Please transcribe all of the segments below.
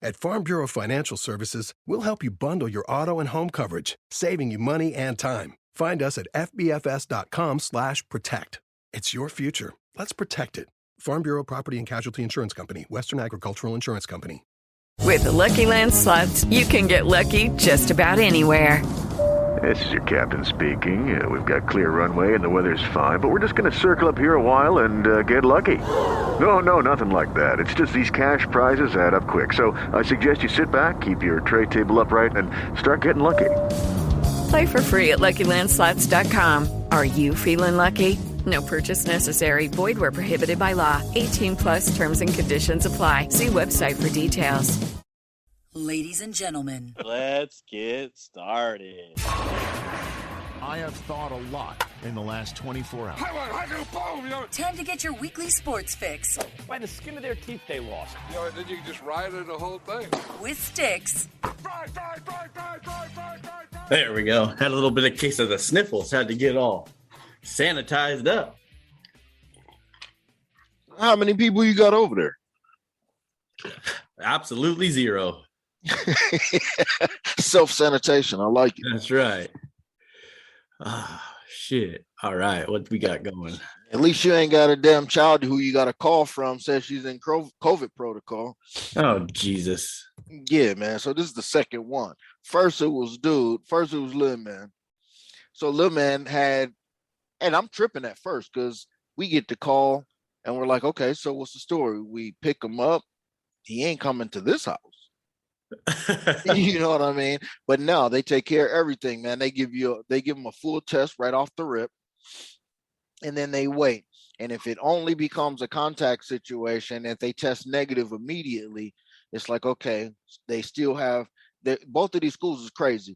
At Farm Bureau Financial Services, we'll help you bundle your auto and home coverage, saving you money and time. Find us at fbfs.com/protect. It's your future. Let's protect it. Farm Bureau Property and Casualty Insurance Company, Western Agricultural Insurance Company. With the Lucky Land Slots, you can get lucky just about anywhere. This is your captain speaking. We've got clear runway and the weather's fine, but we're just going to circle up here a while and get lucky. No, nothing like that. It's just these cash prizes add up quick. So I suggest you sit back, keep your tray table upright, and start getting lucky. Play for free at LuckyLandSlots.com. Are you feeling lucky? No purchase necessary. Void where prohibited by law. 18+ terms and conditions apply. See website for details. Ladies and gentlemen, let's get started. I have thought a lot in the last 24 hours. Time to get your weekly sports fix. By the skin of their teeth, they lost. Then you can just ride it the whole thing. With Stix. There we go. Had a little bit of case of the sniffles. Had to get all sanitized up. How many people you got over there? Absolutely zero. Self-sanitation. I like it. That's right. Shit. All right. What we got going? At least you ain't got a damn child who you got a call from says she's in COVID protocol. Oh, Jesus. Yeah, man. So this is the second one. First it was Lil Man. So Lil Man had, and I'm tripping at first because we get the call and we're like, okay, so what's the story? We pick him up. He ain't coming to this house. You know what I mean? But no, they take care of everything, man. They give him a full test right off the rip, and then they wait. And if it only becomes a contact situation, if they test negative immediately, it's like, okay, they still have both of these schools is crazy.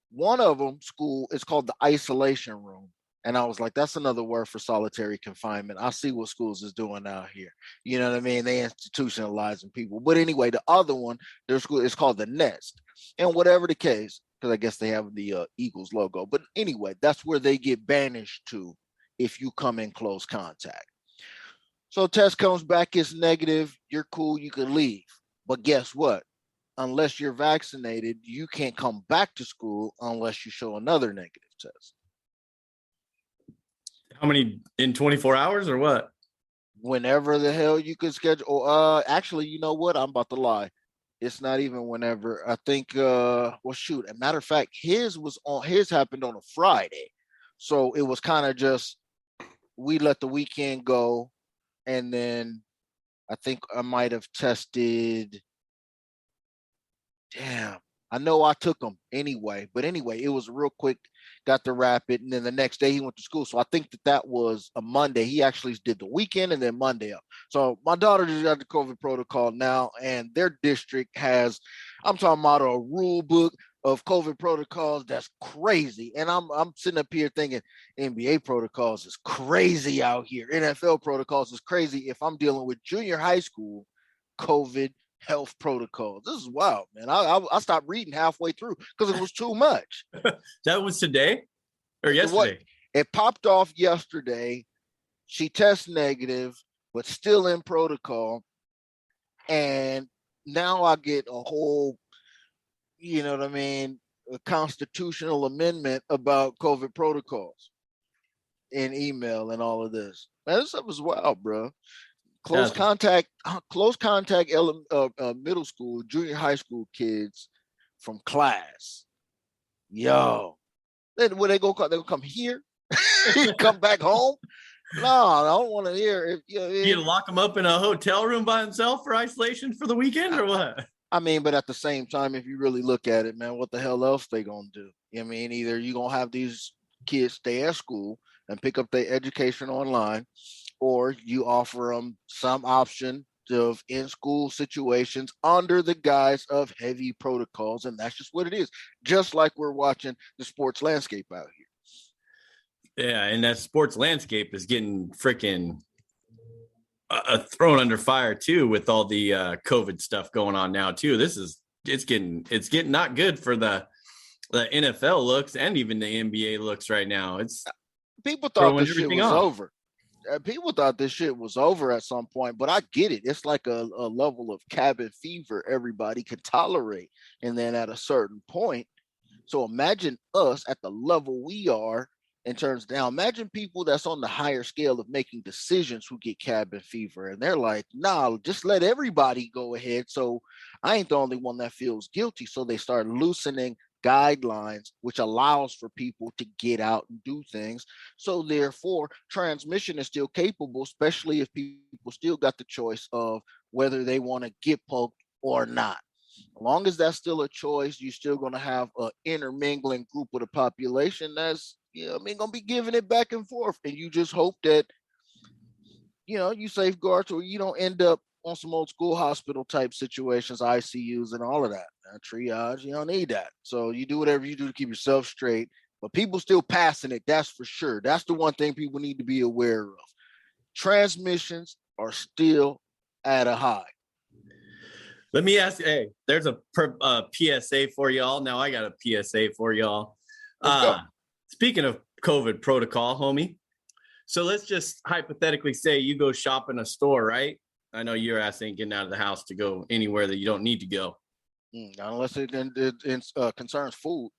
One of them school is called the isolation room. And I was like, that's another word for solitary confinement. I see what schools is doing out here. You know what I mean? They institutionalizing people. But anyway, the other one, their school is called the Nest. And whatever the case, because I guess they have the Eagles logo. But anyway, that's where they get banished to if you come in close contact. So test comes back, it's negative. You're cool. You can leave. But guess what? Unless you're vaccinated, you can't come back to school unless you show another negative test. How many in 24 hours or what? Whenever the hell you could schedule. Actually, you know what? I'm about to lie. It's not even whenever. I think, a matter of fact, his happened on a Friday. So it was kind of just, we let the weekend go. And then I think I might have tested. Damn. I know I took him anyway, but anyway, it was real quick, got the rapid, and then the next day he went to school. So I think that was a Monday. He actually did the weekend and then Monday up. So my daughter just got the COVID protocol now, and their district has, I'm talking about a rule book of COVID protocols that's crazy. And I'm sitting up here thinking NBA protocols is crazy out here. NFL protocols is crazy if I'm dealing with junior high school COVID health protocols. This is wild, man. I stopped reading halfway through because it was too much. That was today or yesterday? It popped off yesterday. She tests negative, but still in protocol. And now I get a whole, you know what I mean, a constitutional amendment about COVID protocols in email and all of this. Man, this stuff is wild, bro. Close contact middle school, junior high school kids from class. Yo. Then when they're gonna come here, come back home. No, I don't want to hear. You lock him up in a hotel room by himself for isolation for the weekend or what? I mean, but at the same time, if you really look at it, man, what the hell else they gonna do? I mean, either you gonna have these kids stay at school and pick up their education online, or you offer them some option of in-school situations under the guise of heavy protocols, and that's just what it is. Just like we're watching the sports landscape out here. Yeah, and that sports landscape is getting freaking thrown under fire too with all the COVID stuff going on now too. It's getting not good for the NFL looks and even the NBA looks right now. It's people thought this shit was over. people thought this shit was over at some point, but I get it. It's like a level of cabin fever everybody could tolerate. And then at a certain point, so imagine us at the level we are in terms now, imagine people that's on the higher scale of making decisions who get cabin fever. And they're like, nah, just let everybody go ahead. So I ain't the only one that feels guilty. So they start loosening guidelines, which allows for people to get out and do things. So therefore, transmission is still capable, especially if people still got the choice of whether they want to get poked or not. As long as that's still a choice, you're still going to have an intermingling group of the population that's, going to be giving it back and forth. And you just hope that, you safeguard so you don't end up on some old school hospital type situations, ICUs and all of that. Triage, you don't need that. So you do whatever you do to keep yourself straight, but people still passing it. That's for sure. That's the one thing people need to be aware of. Transmissions are still at a high. Let me ask you, hey, there's a PSA for y'all. Now I got a PSA for y'all. Speaking of COVID protocol, homie. So let's just hypothetically say you go shop in a store, right? I know your ass ain't getting out of the house to go anywhere that you don't need to go. Unless it concerns food.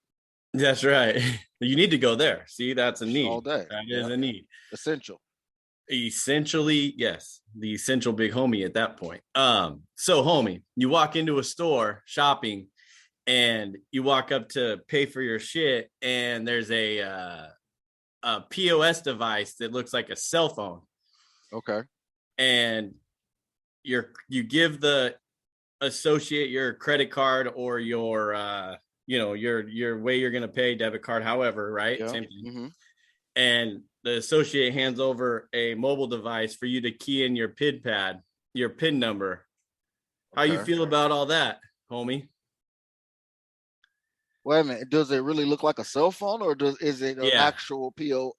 That's right. You need to go there. See, that's a need. All day. That is a need. Essential. Essentially, yes, the essential big homie at that point. So homie, you walk into a store shopping and you walk up to pay for your shit and there's a POS device that looks like a cell phone. Okay. And you give the associate your credit card or your your way you're going to pay, debit card, however, right? Yeah. Same thing. Mm-hmm. And the associate hands over a mobile device for you to key in your PIN pad, your PIN number. How you feel about all that, homie? Wait a minute. Does it really look like a cell phone or is it an actual PO?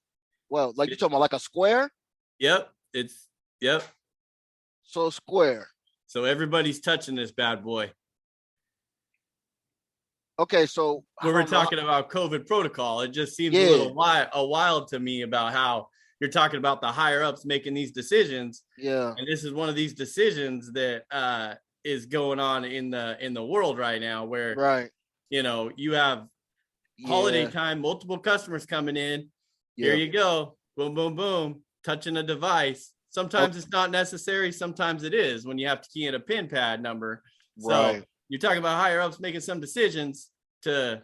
Well, like you're talking about like a square? Yep. Yep. So square. So everybody's touching this bad boy. Okay, so when we're talking about COVID protocol, it just seems a little wild to me about how you're talking about the higher ups making these decisions. Yeah. And this is one of these decisions that is going on in the world right now where you have holiday time, multiple customers coming in. Here you go. Boom, boom, boom. Touching a device. Sometimes it's not necessary. Sometimes it is when you have to key in a PIN pad number. So you're talking about higher ups making some decisions to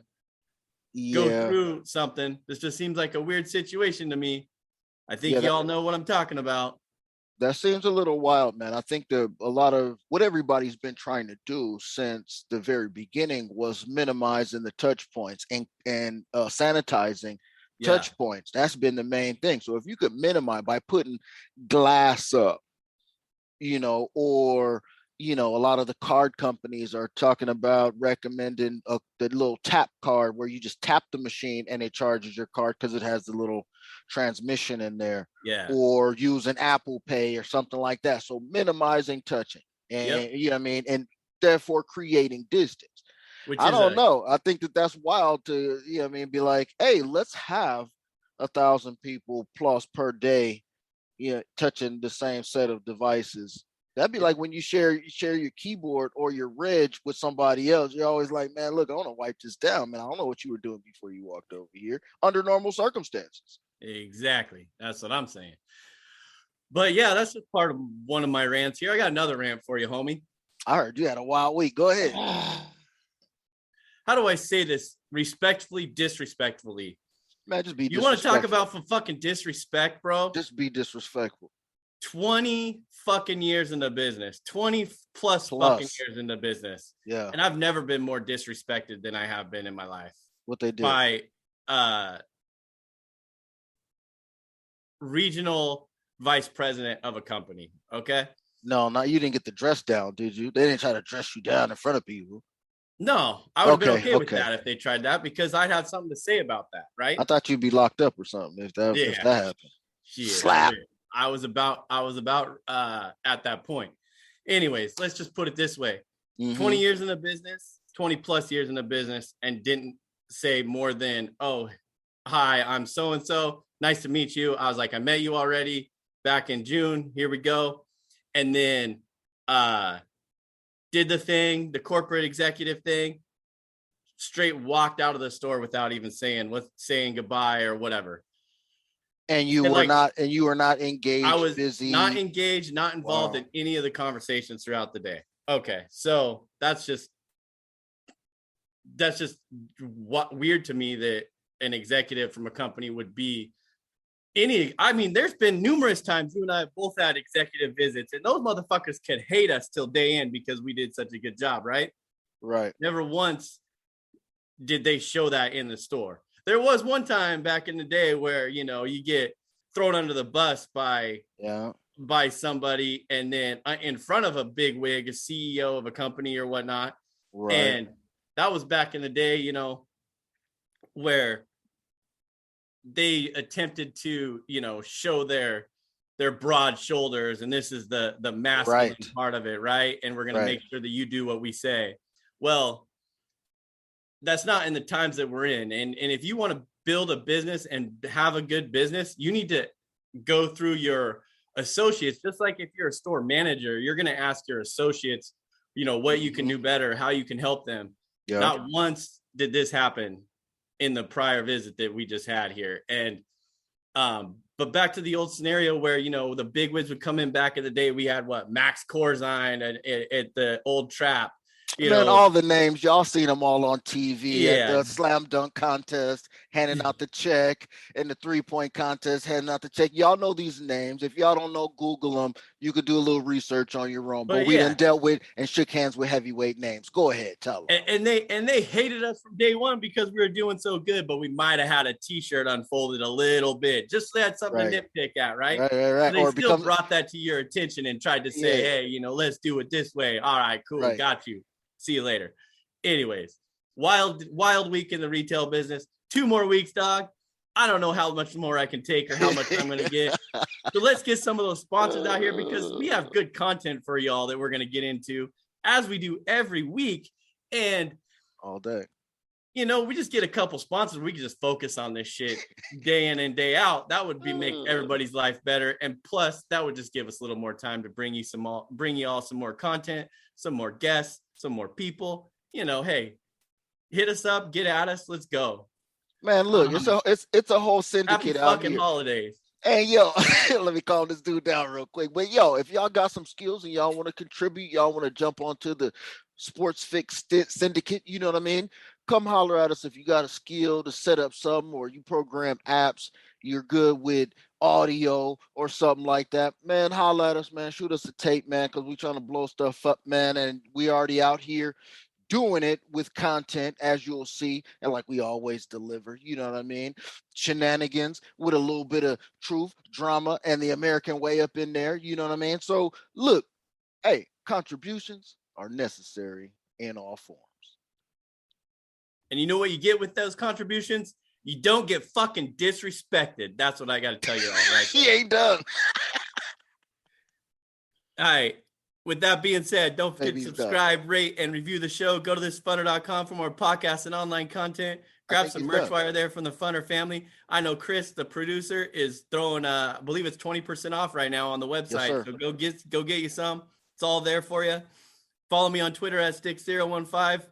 go through something. This just seems like a weird situation to me. I think y'all know what I'm talking about. That seems a little wild, man. I think a lot of what everybody's been trying to do since the very beginning was minimizing the touch points and sanitizing touch points. That's been the main thing. So if you could minimize by putting glass up, or a lot of the card companies are talking about recommending the little tap card where you just tap the machine and it charges your card because it has the little transmission in there. Yeah. Or use an Apple Pay or something like that. So minimizing touching and and therefore creating distance. I don't know. I think that's wild to be like, hey, let's have 1,000 people plus per day, touching the same set of devices. That'd be like when you share your keyboard or your reg with somebody else. You're always like, man, look, I want to wipe this down, man. I don't know what you were doing before you walked over here under normal circumstances. Exactly. That's what I'm saying. But yeah, that's just part of one of my rants here. I got another rant for you, homie. I heard you had a wild week. Go ahead. How do I say this respectfully, disrespectfully? Man, just be disrespectful. You want to talk about some fucking disrespect, bro? Just be disrespectful. 20 fucking years in the business, 20 plus fucking years in the business. Yeah. And I've never been more disrespected than I have been in my life. What they did? By regional vice president of a company. Okay. No, you didn't get the dress down, did you? They didn't try to dress you down in front of people. No, I would have been okay with that if they tried that because I'd have something to say about that, right? I thought you'd be locked up or something if that happened. Shit, slap. I was about at that point. Anyways, let's just put it this way. 20 years in the business, 20 plus years in the business, and didn't say more than, oh, hi, I'm so-and-so. Nice to meet you. I was like, I met you already. back in June. Here we go. And then did the thing, the corporate executive thing, straight walked out of the store without even saying goodbye or whatever. And you were not engaged. I was busy. Not engaged, not involved in any of the conversations throughout the day. Okay, so that's just what weird to me that an executive from a company would be there's been numerous times you and I have both had executive visits, and those motherfuckers could hate us till day end because we did such a good job, right? Right. Never once did they show that in the store. There was one time back in the day where, you get thrown under the bus by somebody, and then in front of a big wig, a CEO of a company or whatnot. Right. And that was back in the day, where they attempted to, show their broad shoulders. And this is the masculine part of it. Right. And we're going to make sure that you do what we say. Well, that's not in the times that we're in. And if you want to build a business and have a good business, you need to go through your associates. Just like if you're a store manager, you're going to ask your associates, what you can do better, how you can help them. Yep. Not once did this happen in the prior visit that we just had here. And, but back to the old scenario where, the bigwigs would come in back in the day. We had Max Corzine at the old trap. All the names, y'all seen them all on TV at the slam dunk contest, handing out the check, and the 3-point contest, handing out the check. Y'all know these names. If y'all don't know, Google them. You could do a little research on your own. But we done dealt with and shook hands with heavyweight names. Go ahead, tell them. And they hated us from day one because we were doing so good, but we might have had a T-shirt unfolded a little bit, just had something to nitpick at, right? Right. So they still brought that to your attention and tried to say, hey, let's do it this way. All right, cool, got you. See you later. Anyways, wild week in the retail business. 2 more weeks, dog. I don't know how much more I can take or how much I'm going to get. So let's get some of those sponsors out here because we have good content for y'all that we're going to get into as we do every week. And all day. We just get a couple sponsors. We can just focus on this shit day in and day out. That would make everybody's life better. And plus, that would just give us a little more time to bring you all some more content, some more guests, some more people. Hey, hit us up, get at us, let's go. Man, look, it's a whole syndicate out fucking here. Holidays. Hey, yo, let me calm this dude down real quick. But yo, if y'all got some skills and y'all want to contribute, y'all want to jump onto the Sports Fix Syndicate, you know what I mean? Come holler at us if you got a skill to set up something, or you program apps, you're good with audio or something like that. Man, holler at us, man. Shoot us a tape, man, because we're trying to blow stuff up, man. And we already out here doing it with content, as you'll see, and like we always deliver, you know what I mean? Shenanigans with a little bit of truth, drama, and the American way up in there, you know what I mean? So look, hey, contributions are necessary in all forms. And you know what you get with those contributions? You don't get fucking disrespected. That's what I got to tell you all right. He ain't done. All right. With that being said, don't forget to subscribe, rate, and review the show. Go to thisfunner.com for more podcasts and online content. Grab some merch while you're there from the Funner family. I know Chris, the producer, is throwing, I believe it's 20% off right now on the website. Yes, so go get you some. It's all there for you. Follow me on Twitter at Stix015.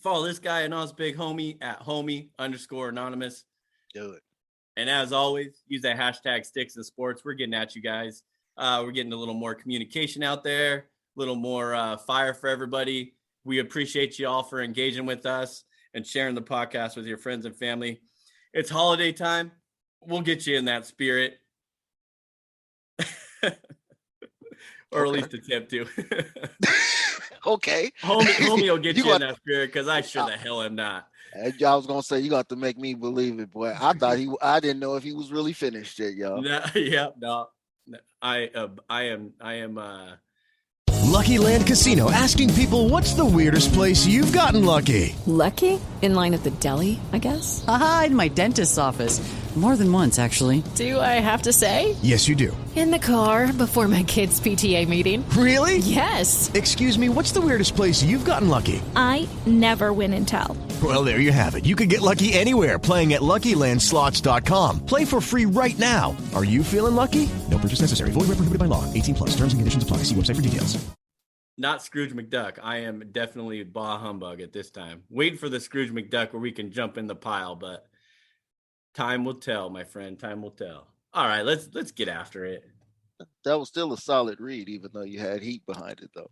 Follow this guy and us big homie at homie_anonymous. Do it. And as always, use that hashtag Stix in Sports. We're getting at you guys. We're getting a little more communication out there, a little more fire for everybody. We appreciate you all for engaging with us and sharing the podcast with your friends and family. It's holiday time. We'll get you in that spirit. Or at least attempt to. Okay. Homie will get you in that spirit because I sure the hell am not. I was gonna say you got to make me believe it, boy. I didn't know if he was really finished yet, y'all. No. I am. Lucky Land Casino, asking people, what's the weirdest place you've gotten lucky? Lucky? In line at the deli, I guess? Aha, in my dentist's office. More than once, actually. Do I have to say? Yes, you do. In the car before my kids' PTA meeting. Really? Yes. Excuse me, what's the weirdest place you've gotten lucky? I never win and tell. Well, there you have it. You can get lucky anywhere, playing at LuckyLandSlots.com. Play for free right now. Are you feeling lucky? No purchase necessary. Void where prohibited by law. 18 plus. Terms and conditions apply. See website for details. Not Scrooge McDuck. I am definitely bah humbug at this time. Wait for the Scrooge McDuck where we can jump in the pile, but time will tell, my friend. Time will tell. All right, let's get after it. That was still a solid read, even though you had heat behind it, though.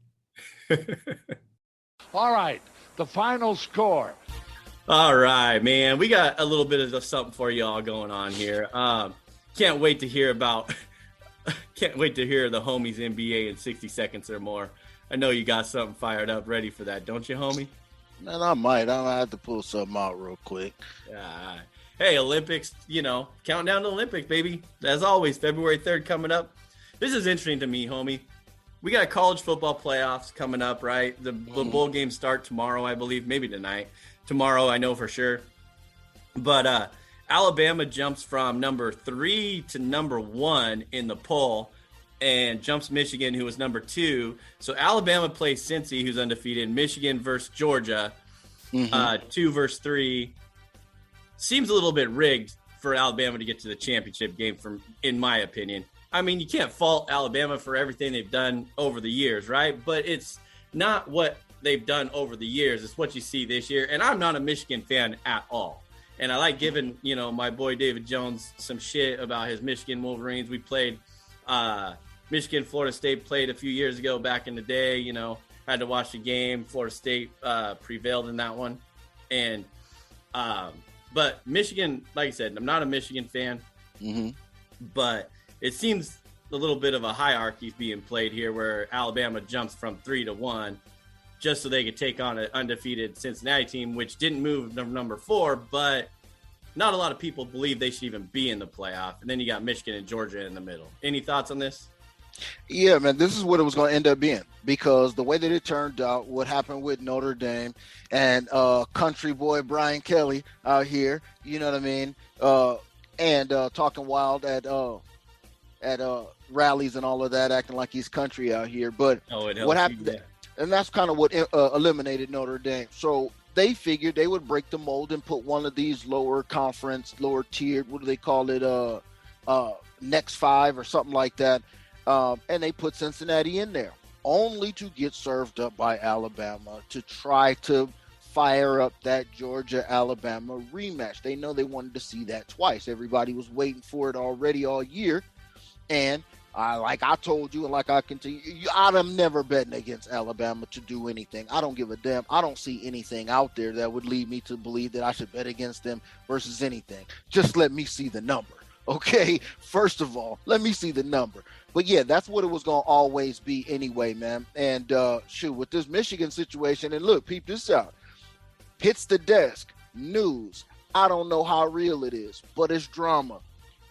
All right, the final score. All right, man. We got a little bit of something for y'all going on here. Can't wait to hear the homies NBA in 60 seconds or more. I know you got something fired up ready for that, don't you, homie? Man, I might. I have to pull something out real quick. Hey, Olympics, countdown to Olympics, baby. As always, February 3rd coming up. This is interesting to me, homie. We got college football playoffs coming up, right? The bowl games start tomorrow, I believe, maybe tonight. Tomorrow, I know for sure. But Alabama jumps from number 3 to number 1 in the poll and jumps Michigan, who was number 2. So Alabama plays Cincy, who's undefeated. Michigan versus Georgia, 2 versus 3. Seems a little bit rigged for Alabama to get to the championship game, in my opinion. I mean, you can't fault Alabama for everything they've done over the years, right? But it's not what they've done over the years. It's what you see this year. And I'm not a Michigan fan at all. And I like giving, my boy David Jones some shit about his Michigan Wolverines. We played Michigan, Florida State played a few years ago back in the day, had to watch the game. Florida State prevailed in that one. And, but Michigan, like I said, I'm not a Michigan fan, but it seems a little bit of a hierarchy is being played here where Alabama jumps from 3 to 1 just so they could take on an undefeated Cincinnati team, which didn't move number 4, but not a lot of people believe they should even be in the playoff. And then you got Michigan and Georgia in the middle. Any thoughts on this? Yeah, man, this is what it was going to end up being because the way that it turned out, what happened with Notre Dame and country boy Brian Kelly out here, you know what I mean, and talking wild at rallies and all of that, acting like he's country out here. But what happened, and that's kind of what eliminated Notre Dame. So they figured they would break the mold and put one of these lower conference, lower tiered, what do they call it, next 5 or something like that. And they put Cincinnati in there, only to get served up by Alabama to try to fire up that Georgia-Alabama rematch. They know they wanted to see that twice. Everybody was waiting for it already all year. And like I told you, and like I continue, I'm never betting against Alabama to do anything. I don't give a damn. I don't see anything out there that would lead me to believe that I should bet against them versus anything. Just let me see the number. Okay, first of all, let me see the number. But yeah, that's what it was going to always be anyway, man. And with this Michigan situation, and look, peep this out. Hits the desk, news. I don't know how real it is, but it's drama.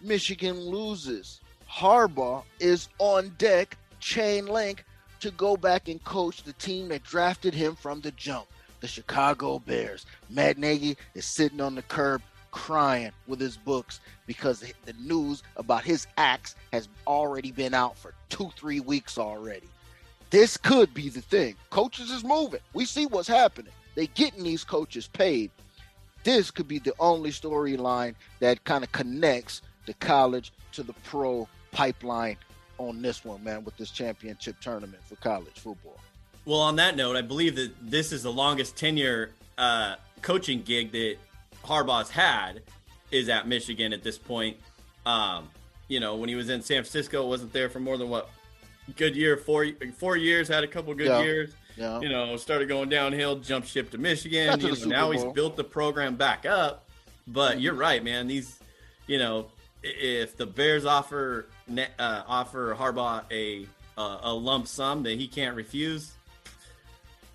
Michigan loses. Harbaugh is on deck, chain link, to go back and coach the team that drafted him from the jump, the Chicago Bears. Matt Nagy is sitting on the curb crying with his books because the news about his acts has already been out for 2-3 weeks already. This could be the thing. Coaches is moving. We see what's happening. They getting these coaches paid. This could be the only storyline that kind of connects the college to the pro pipeline on this one, man, with this championship tournament for college football. Well, on that note, I believe that this is the longest tenure coaching gig that Harbaugh's had is at Michigan at this point. When he was in San Francisco, wasn't there for more than good year, 4 years, had a couple good years. Yeah. Started going downhill, jumped ship to Michigan. Now he's built the program back up. But you're right, man. These, if the Bears offer Harbaugh a lump sum that he can't refuse,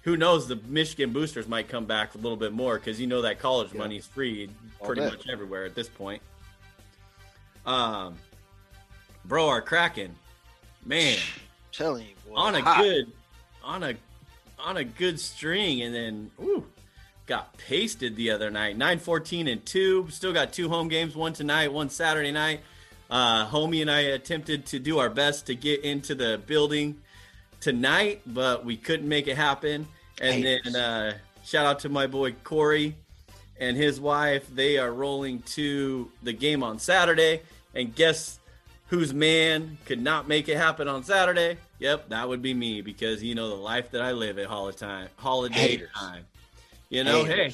who knows, the Michigan boosters might come back a little bit more because that college money is free pretty much everywhere at this point. Bro, our Kraken, man, I'm telling you, boy, on a good string, and then got pasted the other night. 9-14-2. Still got 2 home games, one tonight, one Saturday night. Homie and I attempted to do our best to get into the building tonight, but we couldn't make it happen. And then shout out to my boy Corey and his wife. They are rolling to the game on Saturday. And guess whose man could not make it happen on Saturday. Yep, that would be me, because the life that I live at holiday time. Hey,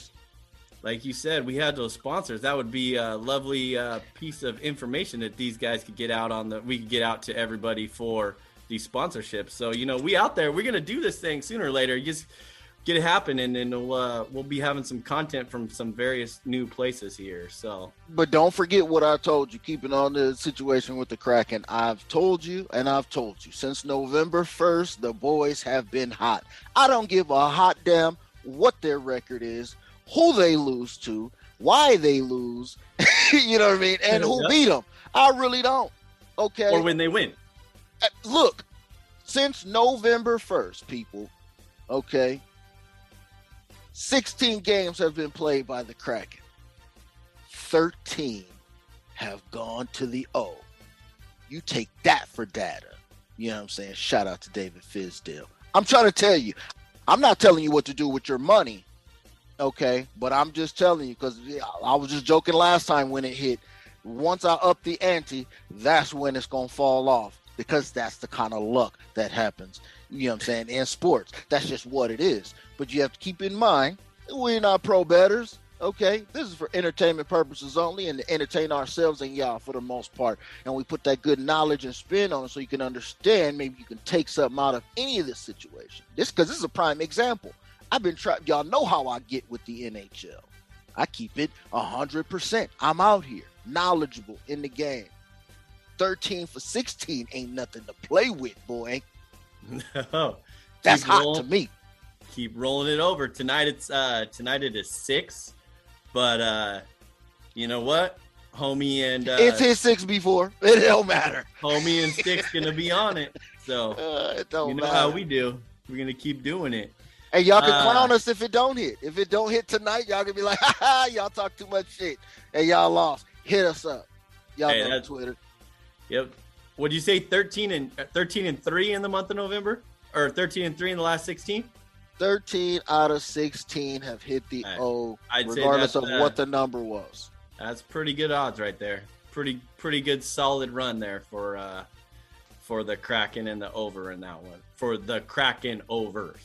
like you said, we had those sponsors. That would be a lovely piece of information that these guys could get out we could get out to everybody for these sponsorships. So, we out there, we're going to do this thing sooner or later. Just get it happen, and then we'll be having some content from some various new places here. So, but don't forget what I told you. Keeping on the situation with the Kraken, I've told you since November 1st, the boys have been hot. I don't give a hot damn what their record is, who they lose to, why they lose, you know what I mean, and who beat them. I really don't. Okay, or when they win. Look, since November 1st, people. Okay. 16 games have been played by the Kraken. 13 have gone to the O. You take that for data. You know what I'm saying? Shout out to David Fizdale. I'm trying to tell you, I'm not telling you what to do with your money, okay? But I'm just telling you, because I was just joking last time when it hit. Once I up the ante, that's when it's going to fall off, because that's the kind of luck that happens. You know what I'm saying? In sports, that's just what it is. But you have to keep in mind, we're not pro bettors, okay? This is for entertainment purposes only, and to entertain ourselves and y'all for the most part. And we put that good knowledge and spin on it so you can understand. Maybe you can take something out of any of this situation. Because this is a prime example. I've been trying. Y'all know how I get with the NHL. I keep it 100%. I'm out here, knowledgeable in the game. 13 for 16 ain't nothing to play with, boy. No, that's hot to me. Keep rolling it over. Tonight it is 6, but you know what, homie, and it's his 6 before. It don't matter. Homie and Stix gonna be on it. So it don't matter. How we do. We're gonna keep doing it. Hey, y'all can clown us if it don't hit. If it don't hit tonight, y'all gonna be like, ha ha, y'all talk too much shit. Hey, y'all lost. Hit us up. Y'all know Twitter. Yep. What'd you say? 13 and 3 in the month of November, or 13 and 3 in the last 16? 13 out of 16 have hit the O, regardless of what the number was. That's pretty good odds right there. Pretty good solid run there for the Kraken and the over in that one. For the Kraken overs.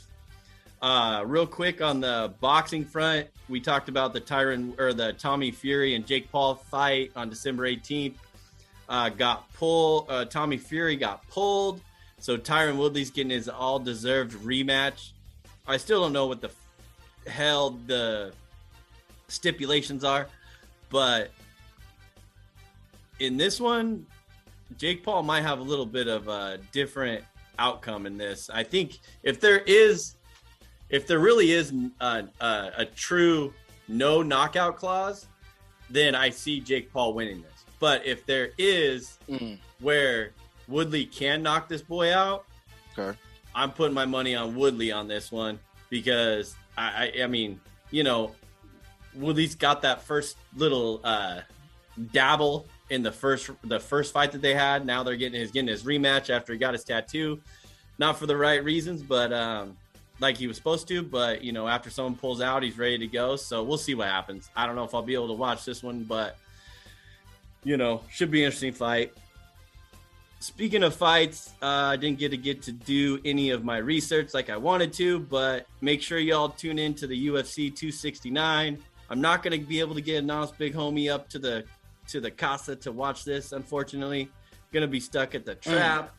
Real quick on the boxing front, we talked about the Tommy Fury and Jake Paul fight on December 18th. Got pulled. Tommy Fury got pulled, so Tyron Woodley's getting his all-deserved rematch. I still don't know what the hell the stipulations are, but in this one, Jake Paul might have a little bit of a different outcome in this. I think if there really is a true no knockout clause, then I see Jake Paul winning this. But if there is where Woodley can knock this boy out, okay, I'm putting my money on Woodley on this one, because I mean, Woodley's got that first little dabble in the first fight that they had. Now they're getting his rematch after he got his tattoo, not for the right reasons, but like he was supposed to. But after someone pulls out, he's ready to go. So we'll see what happens. I don't know if I'll be able to watch this one, but should be an interesting fight. Speaking of fights, I didn't get to do any of my research like I wanted to, but make sure y'all tune in to the UFC 269. I'm not going to be able to get Nas Big Homie up to the casa to watch this, unfortunately. Going to be stuck at the trap.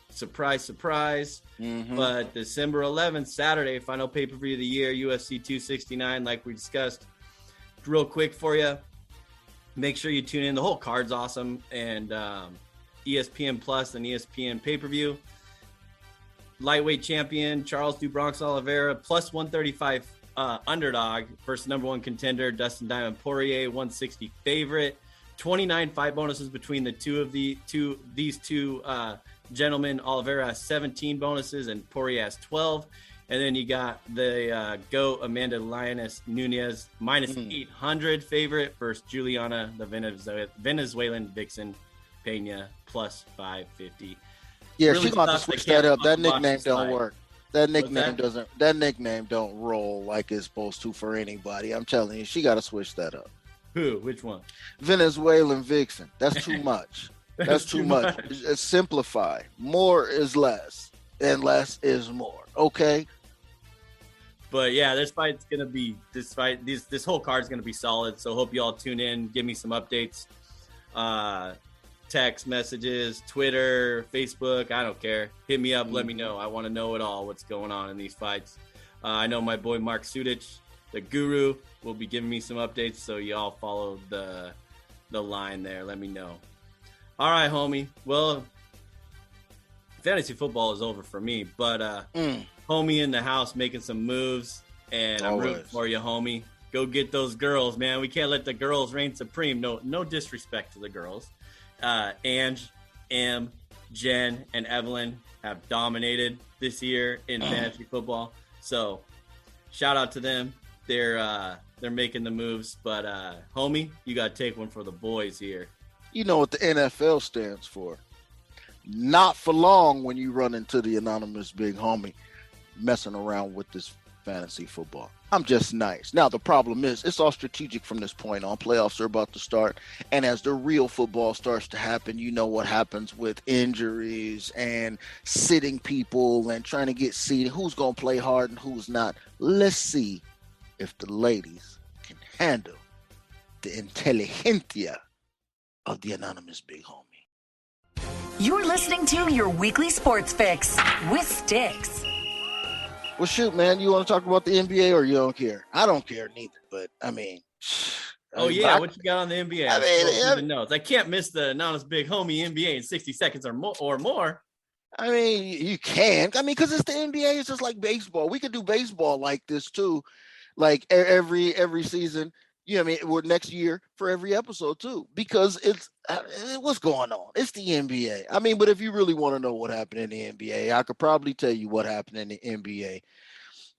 Surprise, surprise. But December 11th, Saturday, final pay-per-view of the year, UFC 269, like we discussed. Real quick for you. Make sure you tune in. The whole card's awesome. And ESPN Plus and ESPN pay-per-view. Lightweight champion Charles do Bronx Oliveira plus 135 underdog versus number one contender Dustin Diamond Poirier, 160 favorite. 29 fight bonuses between these two gentlemen. Oliveira has 17 bonuses and Poirier has 12. And then you got the GOAT Amanda Lioness Nunez minus 800 favorite versus Juliana, the Venezuelan Vixen Pena plus 550. Yeah, really she's going to switch that up. That nickname don't work. That nickname don't roll like it's supposed to for anybody. I'm telling you, she got to switch that up. Who? Which one? Venezuelan Vixen. That's too much. That's too much. Simplify. More is less, and less is more. Okay. But yeah, this whole card's gonna be solid. So hope you all tune in. Give me some updates. Text messages, Twitter, Facebook. I don't care. Hit me up. Let me know. I want to know it all. What's going on in these fights? I know my boy Mark Sudich, the guru, will be giving me some updates. So y'all follow the line there. Let me know. All right, homie. Well, fantasy football is over for me, but homie in the house making some moves, and I'm rooting for you, homie. Go get those girls, man. We can't let the girls reign supreme. No disrespect to the girls. Ange, Em, Jen, and Evelyn have dominated this year in fantasy football. So shout out to them. They're making the moves, but homie, you got to take one for the boys here. You know what the NFL stands for. Not for long when you run into the anonymous big homie messing around with this fantasy football. I'm just nice. Now, the problem is it's all strategic from this point on. Playoffs are about to start. And as the real football starts to happen, you know what happens with injuries and sitting people and trying to get seated. Who's going to play hard and who's not? Let's see if the ladies can handle the intelligentsia of the anonymous big homie. You're listening to your weekly sports fix with Stix. Well, shoot, man, you want to talk about the NBA or you don't care? I don't care neither, but I mean. What you got on the NBA? I can't miss the anonymous big homie NBA in 60 seconds or more. I mean, you can. I mean, because it's the NBA. It's just like baseball. We could do baseball like this too, like every season. You know what I mean? Or next year for every episode too, because it's what's going on. It's the NBA. I mean, but if you really want to know what happened in the NBA, I could probably tell you what happened in the NBA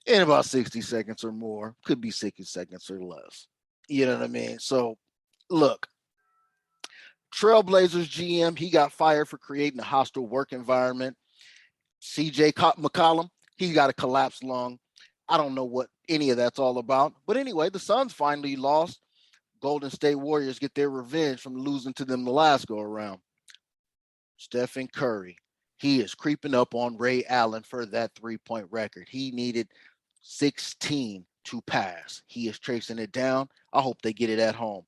in about 60 seconds or more. Could be 60 seconds or less. You know what I mean? So, look, Trailblazers GM, he got fired for creating a hostile work environment. CJ McCollum, he got a collapsed lung. I don't know what any of that's all about. But anyway, the Suns finally lost. Golden State Warriors get their revenge from losing to them the last go around. Stephen Curry, he is creeping up on Ray Allen for that three-point record. He needed 16 to pass. He is tracing it down. I hope they get it at home.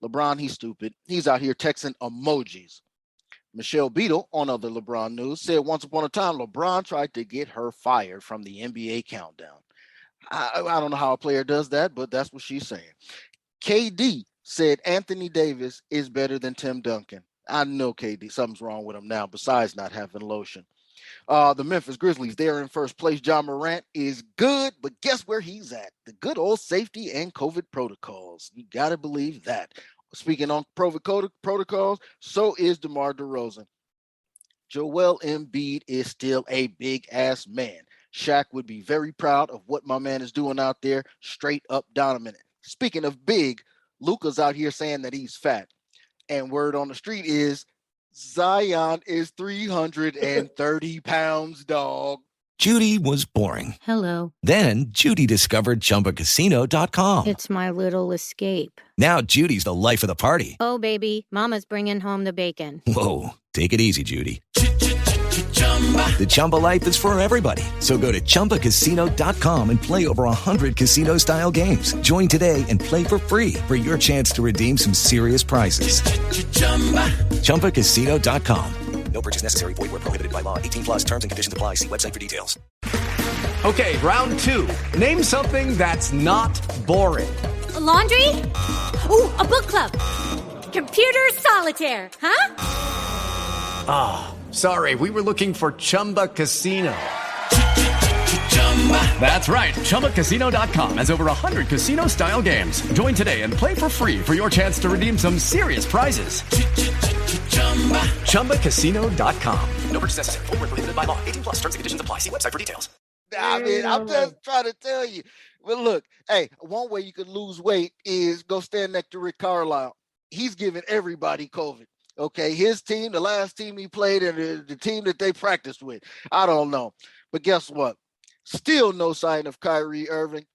LeBron, he's stupid. He's out here texting emojis. Michelle Beadle, on other LeBron news, said once upon a time LeBron tried to get her fired from the NBA countdown. I don't know how a player does that, but that's what she's saying. KD said Anthony Davis is better than Tim Duncan. I know KD, something's wrong with him now besides not having lotion. The Memphis Grizzlies, they're in first place. John Morant is good, but guess where he's at? The good old safety and COVID protocols. You got to believe that. Speaking on COVID protocols, so is DeMar DeRozan. Joel Embiid is still a big-ass man. Shaq would be very proud of what my man is doing out there, straight up dominant. Speaking of big, Luka's out here saying that he's fat. And word on the street is Zion is 330 pounds, dog. Judy was boring. Hello. Then Judy discovered ChumbaCasino.com. It's my little escape. Now Judy's the life of the party. Oh, baby, mama's bringing home the bacon. Whoa, take it easy, Judy. The Chumba life is for everybody. So go to ChumbaCasino.com and play over 100 casino-style games. Join today and play for free for your chance to redeem some serious prizes. ChumbaCasino.com. No purchase necessary. Void where prohibited by law. 18 plus terms and conditions apply. See website for details. Okay, round two. Name something that's not boring. A laundry? Ooh, a book club. Computer solitaire, huh? Ah, oh, sorry. We were looking for Chumba Casino. That's right. ChumbaCasino.com has over 100 casino-style games. Join today and play for free for your chance to redeem some serious prizes. ChumbaCasino.com. No purchase necessary. Void where prohibited by law. 18 plus terms and conditions apply. See website for details. I mean, I'm just trying to tell you. But look, hey, one way you could lose weight is go stand next to Rick Carlisle. He's giving everybody COVID. Okay, his team, the last team he played, and the team that they practiced with. I don't know. But guess what? Still no sign of Kyrie Irving.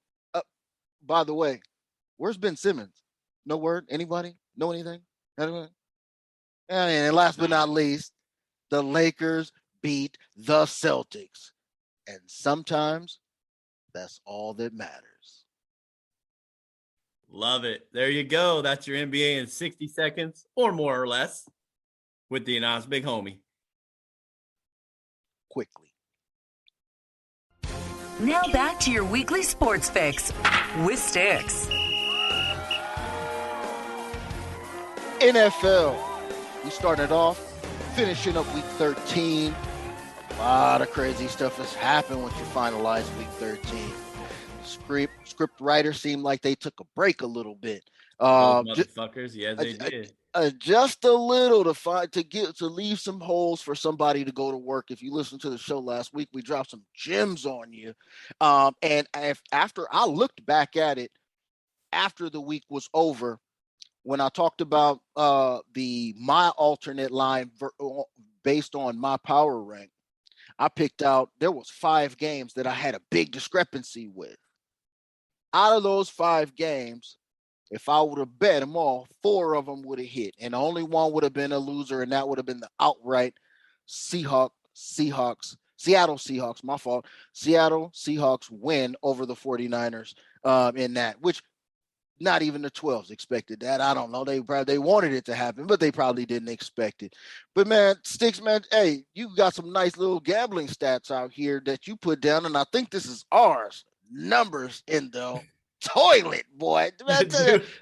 By the way, where's Ben Simmons? No word? Anybody? Know anything? Anyone? And last but not least, the Lakers beat the Celtics. And sometimes that's all that matters. Love it. There you go. That's your NBA in 60 seconds or more or less with the anonymous big homie. Quickly. Now back to your weekly sports fix with Stix. NFL. We started off finishing up week 13. A lot of crazy stuff has happened once you finalize week 13. Script writers seemed like they took a break a little bit. Motherfuckers, yeah, they did. Just a little to leave some holes for somebody to go to work. If you listened to the show last week, we dropped some gems on you. And after I looked back at it after the week was over, when I talked about my alternate line based on my power rank, I picked out there was 5 games that I had a big discrepancy with. Out of those 5 games, if I would have bet them all, 4 of them would have hit. And only one would have been a loser, and that would have been the outright Seattle Seahawks, my fault. Seattle Seahawks win over the 49ers in that, which not even the 12s expected that. I don't know. They wanted it to happen, but they probably didn't expect it. But, man, Stix, man, hey, you got some nice little gambling stats out here that you put down, and I think this is ours. Numbers in the toilet, boy.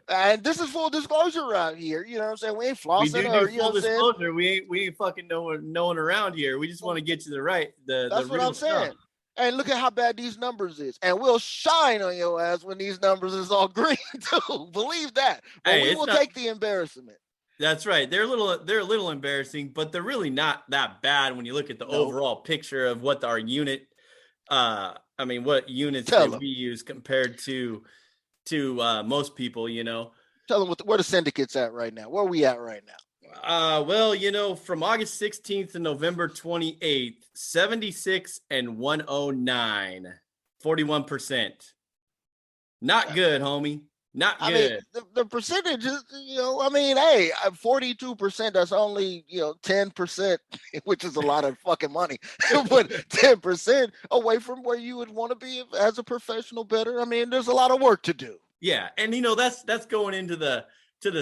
And this is full disclosure around here. You know what I'm saying? We ain't flossing. We do full disclosure. We ain't fucking no one around here. We just want to get you the That's what I'm saying. Stuff. And look at how bad these numbers is. And we'll shine on your ass when these numbers is all green too. Believe that. But we will take the embarrassment. That's right. They're a little embarrassing, but they're really not that bad when you look at the overall picture of what our unit what units that we use compared to most people, you know. Tell them where the syndicate's at right now. Where are we at right now? Well, you know, from August 16th to November 28th, 76 and 109, 41%. Not good, homie. Not good. I mean, the percentages, you know, I mean, hey, 42%, that's only, 10%, which is a lot of fucking money, but 10% away from where you would want to be as a professional bettor. I mean, there's a lot of work to do. Yeah. And, you know, that's going into the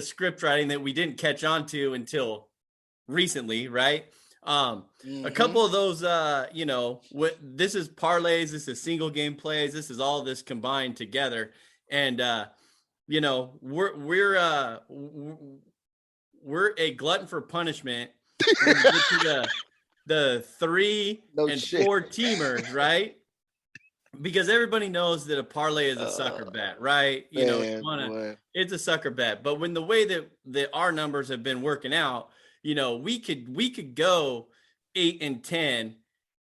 script writing that we didn't catch on to until recently, right? A couple of those, this is parlays, this is single game plays, this is all this combined together. And, we're a glutton for punishment when we get to the 3 and 4 teamers, right? Because everybody knows that a parlay is a sucker bet, right? It's a sucker bet. But when the way that our numbers have been working out, you know, we could go 8 and 10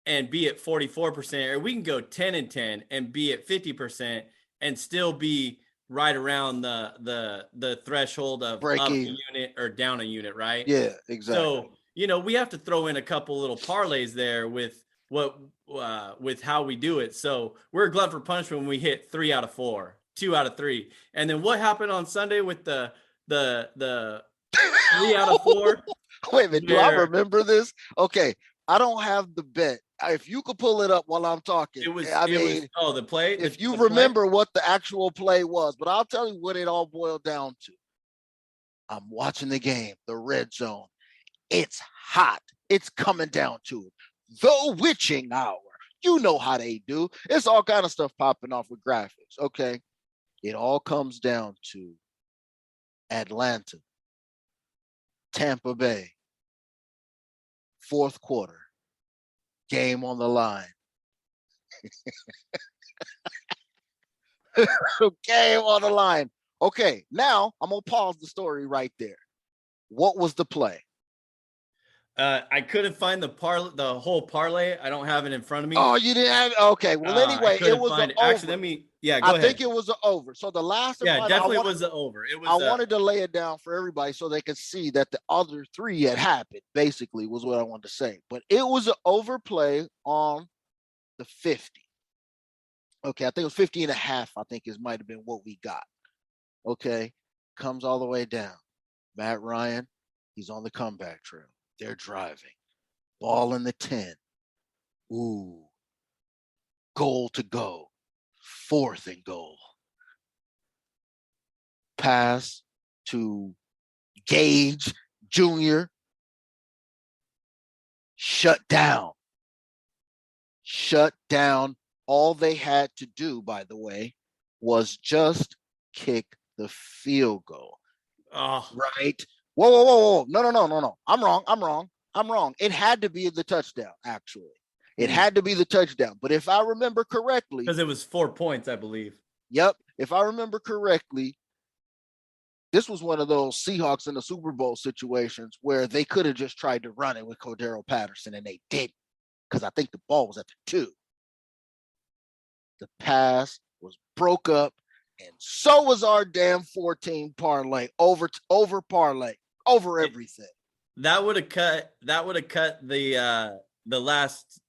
and be at 44%, or we can go 10 and 10 and be at 50% and still be right around the threshold of up a unit or down a unit, right? Yeah, exactly. So, you know, we have to throw in a couple little parlays there with how we do it. So we're a glutton for punishment when we hit 3 out of 4, 2 out of 3. And then what happened on Sunday with the 3 out of 4? Wait a minute, do I remember this? Okay, I don't have the bet. If you could pull it up while I'm talking. The play? If you remember what the actual play was, but I'll tell you what it all boiled down to. I'm watching the game, the red zone. It's hot. It's coming down to it. The witching hour. You know how they do. It's all kind of stuff popping off with graphics. Okay. It all comes down to Atlanta, Tampa Bay, fourth quarter, game on the line. Game on the line. Okay, now I'm going to pause the story right there. What was the play? I couldn't find the whole parlay. I don't have it in front of me. Oh, you didn't have it? Okay. Well, anyway, it was an over. Actually, go ahead. I think it was an over. So the last definitely was an over. I wanted to lay it down for everybody so they could see that the other 3 had happened, basically, was what I wanted to say. But it was an overplay on the 50. Okay, I think it was 50 and a half, I think might have been what we got. Okay, comes all the way down. Matt Ryan, He's on the comeback trail. They're driving. Ball in the 10. Ooh. Goal to go. 4th and goal. Pass to Gage Jr. Shut down. Shut down. All they had to do, by the way, was just kick the field goal. Oh. Right? Whoa. No. I'm wrong. It had to be the touchdown, actually. It had to be the touchdown. But if I remember correctly. Because it was 4 points, I believe. Yep. If I remember correctly, this was one of those Seahawks in the Super Bowl situations where they could have just tried to run it with Cordero Patterson, and they didn't. Because I think the ball was at the 2. The pass was broke up, and so was our damn 14 parlay over parlay over everything. That would have cut the last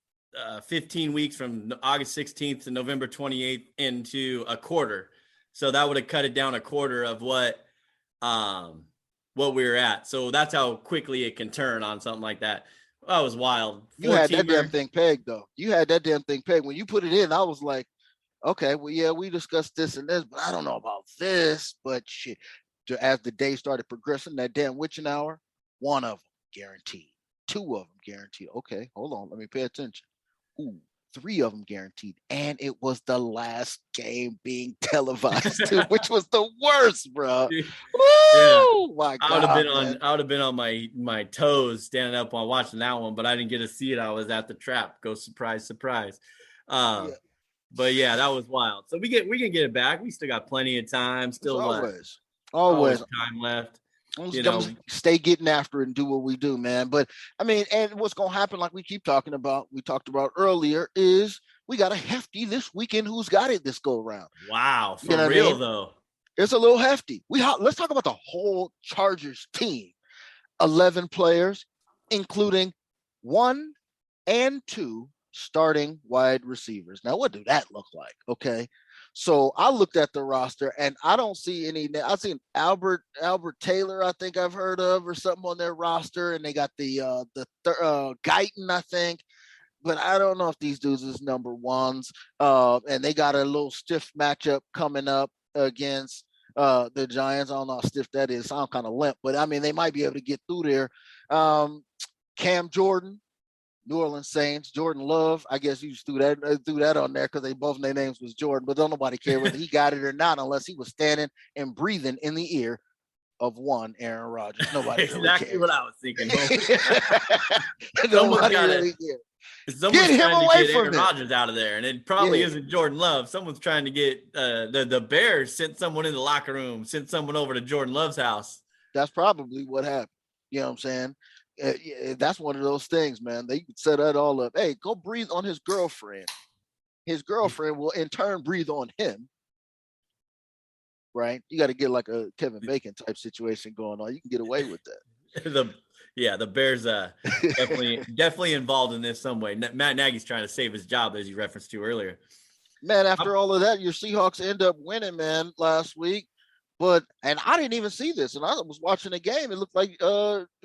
15 weeks from August 16th to November 28th into a quarter. So that would have cut it down a quarter of what we were at. So that's how quickly it can turn on something like that. That was wild. You had that damn thing pegged, though. You had that damn thing pegged. When you put it in, I was like, okay, well, yeah, we discussed this and this, but I don't know about this. But shit, as the day started progressing, that damn witching hour, 1 of them guaranteed. 2 of them guaranteed. Okay, hold on. Let me pay attention. Ooh, 3 of them guaranteed. And it was the last game being televised, too, which was the worst, bro. Woo! Yeah. My God, I would have been on my toes standing up while watching that one, but I didn't get to see it. I was at the trap. Go surprise. Yeah. But yeah, that was wild. So we can get it back. We still got plenty of time. Still always time left. Stay getting after it and do what we do, man. But I mean, and what's gonna happen, like we talked about earlier, is we got a hefty this weekend. Who's got it this go round? Wow, for real though. It's a little hefty. Let's talk about the whole Chargers team. 11 players, including 1 and 2 starting wide receivers. Now, what do that look like? Okay. So I looked at the roster and I don't see any. I've seen Albert Taylor, I think I've heard of, or something on their roster, and they got the Guyton, I think, but I don't know if these dudes is number ones. And they got a little stiff matchup coming up against the Giants. I don't know how stiff that is. Sound kind of limp, but I mean they might be able to get through there. Cam Jordan, New Orleans Saints. Jordan Love, I guess you just threw that on there because both their names was Jordan, but don't nobody care whether he got it or not unless he was standing and breathing in the ear of one Aaron Rodgers. Nobody exactly really what I was thinking. Nobody really cares. Someone's get him away from Aaron Rodgers out of there, and it probably isn't Jordan Love. Someone's trying to get the Bears sent someone in the locker room, sent someone over to Jordan Love's house. That's probably what happened. You know what I'm saying? That's one of those things, man. They could set that all up. Hey, go breathe on his girlfriend. His girlfriend will in turn breathe on him. Right? You got to get like a Kevin Bacon type situation going on. You can get away with that. The Bears definitely involved in this some way. Matt Nagy's trying to save his job, as you referenced to earlier. Man, after all of that, your Seahawks end up winning, man, last week. And I didn't even see this, and I was watching the game. It looked like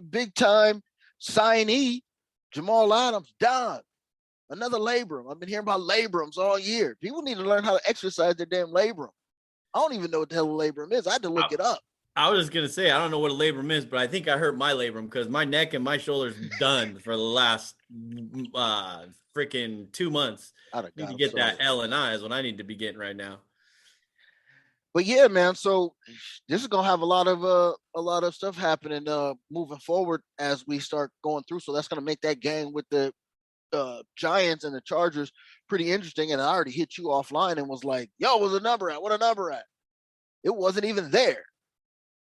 big time signee Jamal Adams done. Another labrum. I've been hearing about labrums all year. People need to learn how to exercise their damn labrum. I don't even know what the hell a labrum is. I had to look it up. I was just going to say, I don't know what a labrum is, but I think I hurt my labrum because my neck and my shoulders done for the last freaking 2 months. I need to get that L&I is what I need to be getting right now. But yeah, man. So this is gonna have a lot of stuff happening moving forward as we start going through. So that's gonna make that game with the Giants and the Chargers pretty interesting. And I already hit you offline and was like, "Yo, what's the number at? What a number at?" It wasn't even there.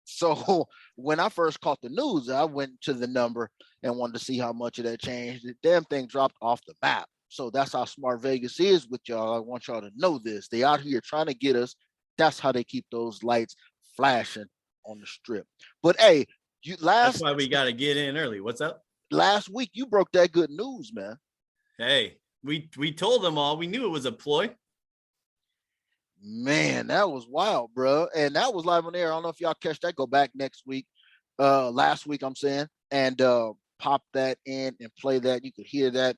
So when I first caught the news, I went to the number and wanted to see how much of that changed. The damn thing dropped off the map. So that's how smart Vegas is with y'all. I want y'all to know this. They out here trying to get us. That's how they keep those lights flashing on the strip. But hey, that's why we got to get in early. What's up? Last week you broke that good news, man. Hey, we told them all. We knew it was a ploy. Man, that was wild, bro. And that was live on air. I don't know if y'all catch that. Go back next week last week, I'm saying, and pop that in and play that. You could hear that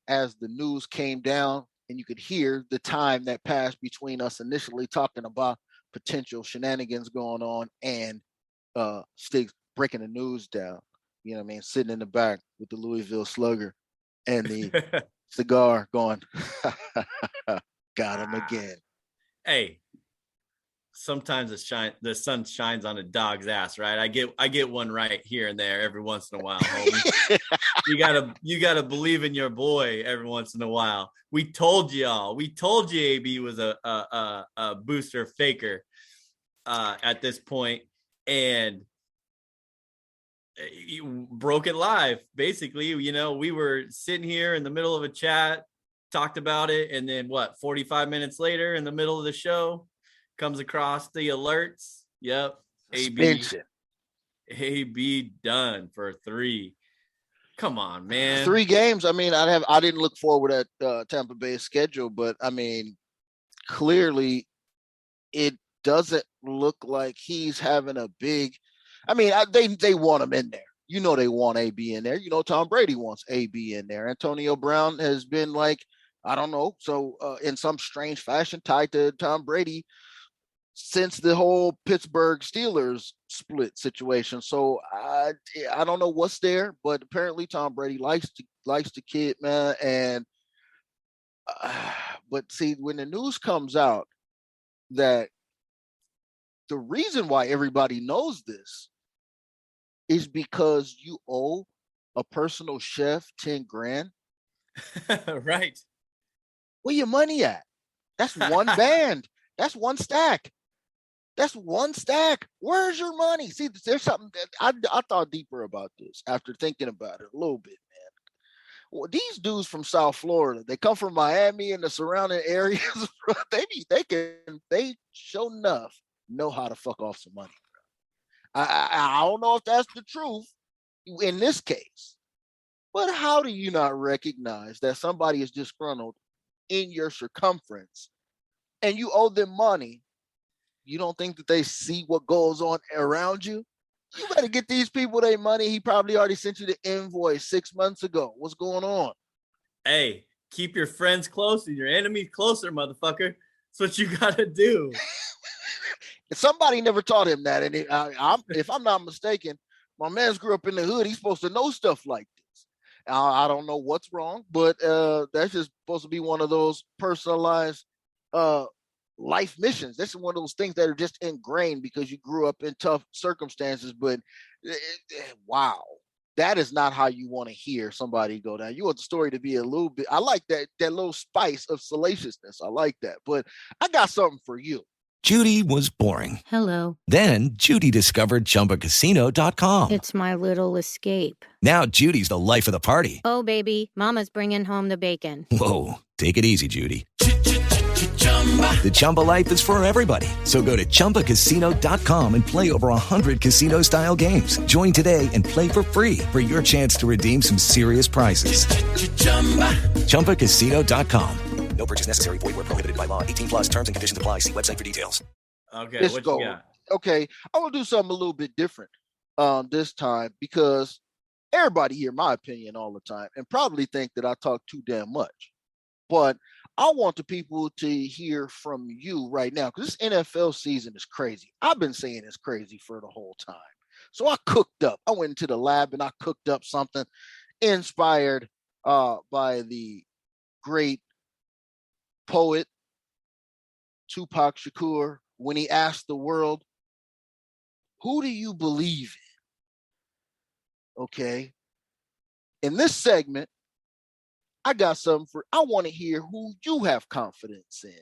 as the news came down, and you could hear the time that passed between us initially talking about potential shenanigans going on and Stix breaking the news down. You know what I mean? Sitting in the back with the Louisville Slugger and the cigar going, got him again. Hey, sometimes the sun shines on a dog's ass, right? I get one right here and there every once in a while, homie. you gotta believe in your boy every once in a while. We told y'all. We told you AB was a booster faker at this point, and you broke it live. Basically, you know, we were sitting here in the middle of a chat, talked about it, and then 45 minutes later, in the middle of the show, comes across the alerts. Yep, AB done for 3. Come on, man. 3 games. I mean, I didn't look forward at Tampa Bay's schedule, but I mean, clearly, it doesn't look like he's having a big. I mean, they want him in there. You know, they want AB in there. You know, Tom Brady wants AB in there. Antonio Brown has been like, I don't know, so in some strange fashion tied to Tom Brady since the whole Pittsburgh Steelers split situation. So I don't know what's there, but apparently Tom Brady likes the kid, man. And but see, when the news comes out that the reason why everybody knows this is because you owe a personal chef 10 grand. Right. Where your money at? That's one band. That's one stack. That's one stack. Where's your money? See, there's something that I thought deeper about this after thinking about it a little bit, man. Well, these dudes from South Florida, they come from Miami and the surrounding areas. They sure enough know how to fuck off some money. I don't know if that's the truth in this case, but how do you not recognize that somebody is disgruntled in your circumference and you owe them money? You don't think that they see what goes on around you? You better get these people their money. He probably already sent you the invoice 6 months ago. What's going on? Hey, keep your friends close and your enemies closer, motherfucker. That's what you gotta do. Somebody never taught him that. And if I'm not mistaken, my man's grew up in the hood. He's supposed to know stuff like this. I don't know what's wrong, but that's just supposed to be one of those personalized life missions. This is one of those things that are just ingrained because you grew up in tough circumstances. But wow, that is not how you want to hear somebody go down. You want the story to be a little bit. I like that little spice of salaciousness. I like that. But I got something for you. Judy was boring. Hello. Then Judy discovered ChumbaCasino.com. It's my little escape. Now Judy's the life of the party. Oh, baby, mama's bringing home the bacon. Whoa, take it easy, Judy. The Chumba life is for everybody. So go to ChumbaCasino.com and play over 100 casino-style games. Join today and play for free for your chance to redeem some serious prizes. ChumbaCasino.com. No purchase necessary. Void where prohibited by law. 18 plus terms and conditions apply. See website for details. Okay, what you got? Okay, I will do something a little bit different this time because everybody hear my opinion all the time and probably think that I talk too damn much. But I want the people to hear from you right now because this NFL season is crazy. I've been saying it's crazy for the whole time. So I cooked up. I went into the lab and I cooked up something inspired by the great poet Tupac Shakur when he asked the world, who do you believe in? Okay. In this segment, I got something I want to hear who you have confidence in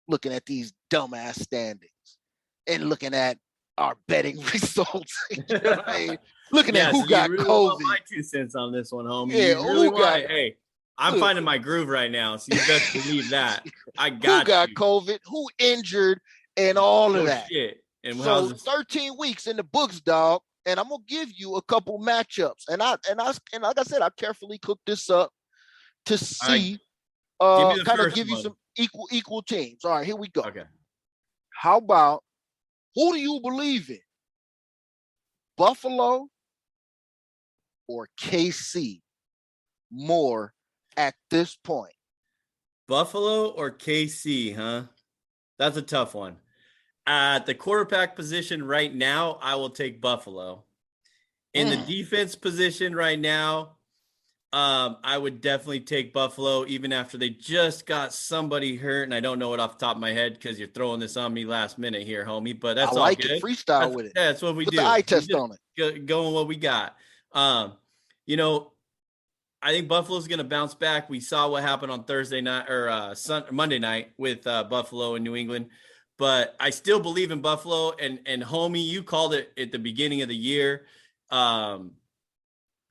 looking at these dumbass standings and looking at our betting results. You know what I mean? Looking at who got really COVID. Want my 2 cents on this one, homie. Yeah, you really want? Hey, I'm finding my groove right now, so you best believe that. I got who got COVID, who injured, and all of that. Shit. And so 13 weeks in the books, dog. And I'm gonna give you a couple matchups. And like I said, I carefully cooked this up to see, kind of give you some equal teams. All right, here we go. Okay. How about who do you believe in? Buffalo or KC more at this point? Buffalo or KC, huh? That's a tough one. At the quarterback position right now, I will take Buffalo. In the defense position right now, I would definitely take Buffalo, even after they just got somebody hurt. And I don't know it off the top of my head because you're throwing this on me last minute here, homie. But that's all good. It. Freestyle with it. That's what we Put do. The eye test on it. Going what we got. You know, I think Buffalo's going to bounce back. We saw what happened on Thursday night or Monday night with Buffalo and New England. But I still believe in Buffalo. And homie, you called it at the beginning of the year.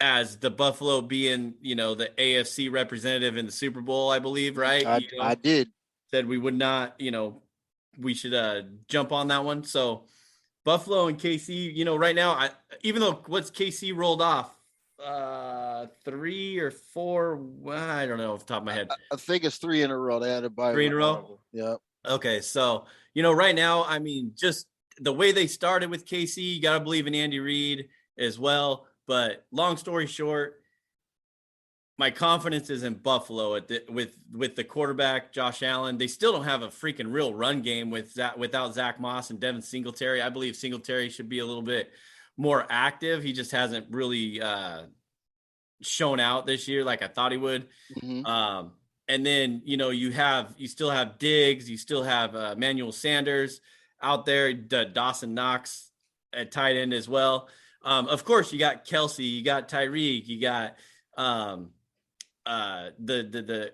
As the Buffalo being, the AFC representative in the Super Bowl, I believe, right? I did. Said we would not, we should jump on that one. So Buffalo and KC, right now, even though what's KC rolled off, 3 or 4, I don't know off the top of my head. I think it's 3 in a row. They had a bye. 3 in a row? Yeah. Okay, so, right now, I mean, just the way they started with KC, you got to believe in Andy Reid as well. But long story short, my confidence is in Buffalo with the quarterback, Josh Allen. They still don't have a freaking real run game without Zach Moss and Devin Singletary. I believe Singletary should be a little bit more active. He just hasn't really shown out this year like I thought he would. Mm-hmm. And then, you still have Diggs. You still have Emmanuel Sanders out there, Dawson Knox at tight end as well. Of course, you got Kelsey, you got Tyreek, you got the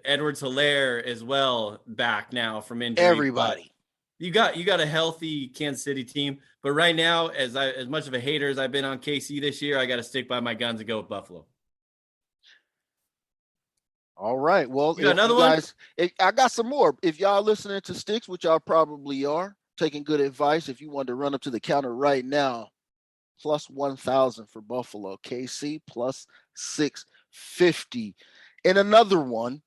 Edwards-Helaire as well back now from injury. Everybody, but you got a healthy Kansas City team. But right now, as much of a hater as I've been on KC this year, I got to stick by my guns and go with Buffalo. All right. Well, you got another one? I got some more. If y'all listening to Stix, which y'all probably are, taking good advice, if you want to run up to the counter right now, plus 1,000 for Buffalo. KC plus 650. And another one,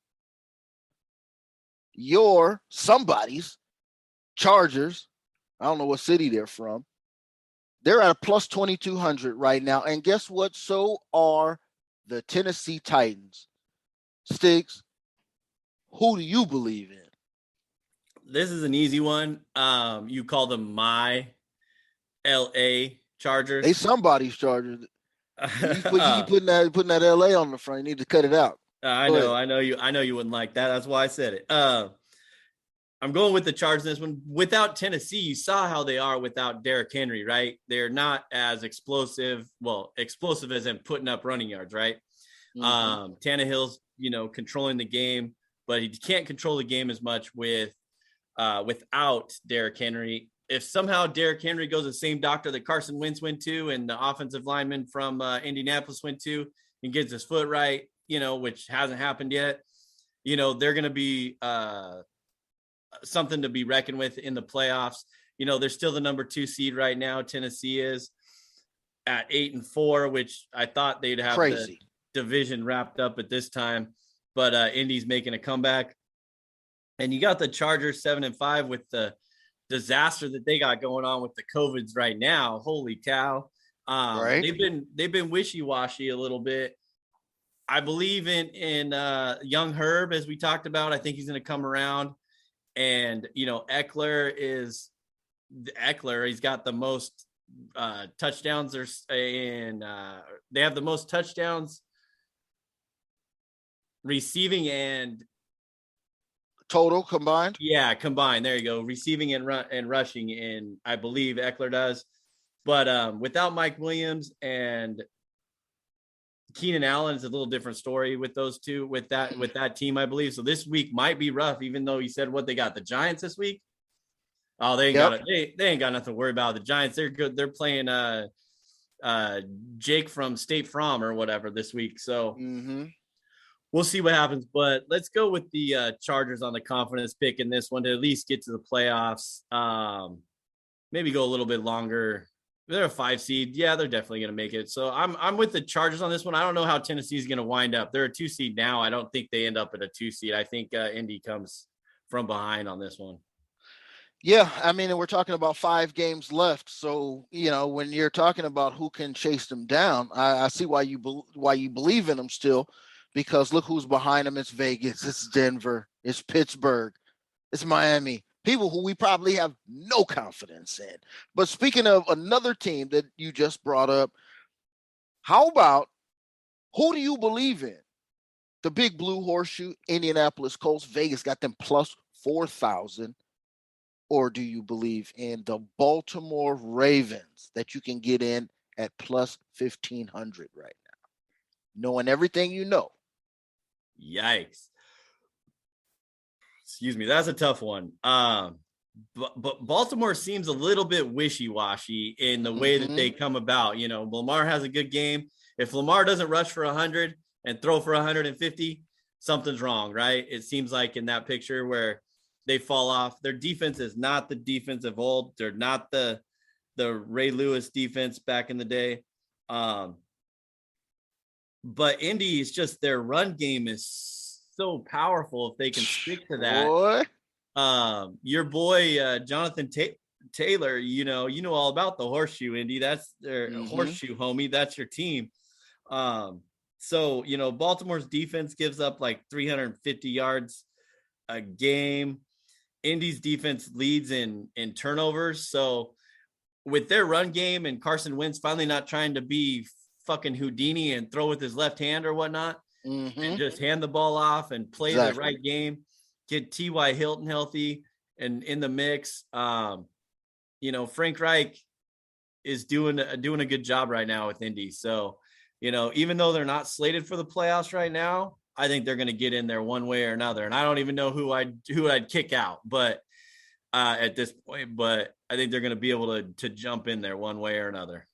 somebody's Chargers. I don't know what city they're from. They're at a plus 2,200 right now. And guess what? So are the Tennessee Titans. Stix, who do you believe in? This is an easy one. You call them my LA Chargers. They somebody's Chargers. You putting that LA on the front. You need to cut it out. I know you wouldn't like that. That's why I said it. I'm going with the Chargers in this one. Without Tennessee, you saw how they are without Derrick Henry, right? They're not as explosive as in putting up running yards, right? Mm-hmm. Tannehill's, controlling the game, but he can't control the game as much without Derrick Henry. If somehow Derrick Henry goes to the same doctor that Carson Wentz went to and the offensive lineman from Indianapolis went to and gets his foot right, which hasn't happened yet, they're going to be something to be reckoned with in the playoffs. They're still the number 2 seed right now. Tennessee is at 8-4, which I thought they'd have the division wrapped up at this time, but Indy's making a comeback. And you got the Chargers 7-5 with the disaster that they got going on with the COVIDs right now. Holy cow. Right. They've been wishy-washy a little bit. I believe in young Herb, as we talked about. I think he's going to come around. And, Eckler. He's got the most touchdowns. They have the most touchdowns receiving and total combined. Yeah, combined. There you go. Receiving and rushing, and I believe Eckler does. But without Mike Williams and Keenan Allen, is a little different story with those two, with that team, I believe. So this week might be rough, even though he said what they got, the Giants this week. Oh, they ain't got nothing to worry about. The Giants, they're good. They're playing Jake from State Farm or whatever this week. So we'll see what happens. But let's go with the Chargers on the confidence pick in this one to at least get to the playoffs. Maybe go a little bit longer. They're a 5 seed. Yeah, they're definitely going to make it. So I'm with the Chargers on this one. I don't know how Tennessee is going to wind up. They're a 2 seed now. I don't think they end up at a 2 seed. I think Indy comes from behind on this one. Yeah, I mean, and we're talking about 5 games left. So, when you're talking about who can chase them down, I see why you believe in them still, because look who's behind them. It's Vegas, it's Denver, it's Pittsburgh, it's Miami. People who we probably have no confidence in. But speaking of another team that you just brought up, how about who do you believe in? The Big Blue Horseshoe, Indianapolis Colts. Vegas got them plus 4,000. Or do you believe in the Baltimore Ravens that you can get in at plus 1,500 right now? Knowing everything you know. Yikes. Excuse me. That's a tough one. But Baltimore seems a little bit wishy-washy in the way that they come about. Lamar has a good game. If Lamar doesn't rush for 100 and throw for 150, something's wrong, right? It seems like in that picture where they fall off. Their defense is not the defense of old. They're not the Ray Lewis defense back in the day. But Indy is just, their run game is so powerful if they can stick to that. Your boy Jonathan Taylor, you know all about the horseshoe, Indy. That's their horseshoe, homie. That's your team. So Baltimore's defense gives up like 350 yards a game. Indy's defense leads in turnovers. So with their run game and Carson Wentz finally not trying to be fucking Houdini and throw with his left hand or whatnot, and just hand the ball off and play the right game, get T.Y. Hilton healthy and in the mix. Frank Reich is doing a good job right now with Indy. So, even though they're not slated for the playoffs right now, I think they're going to get in there one way or another. And I don't even know who I'd kick out, but at this point, but I think they're going to be able to jump in there one way or another.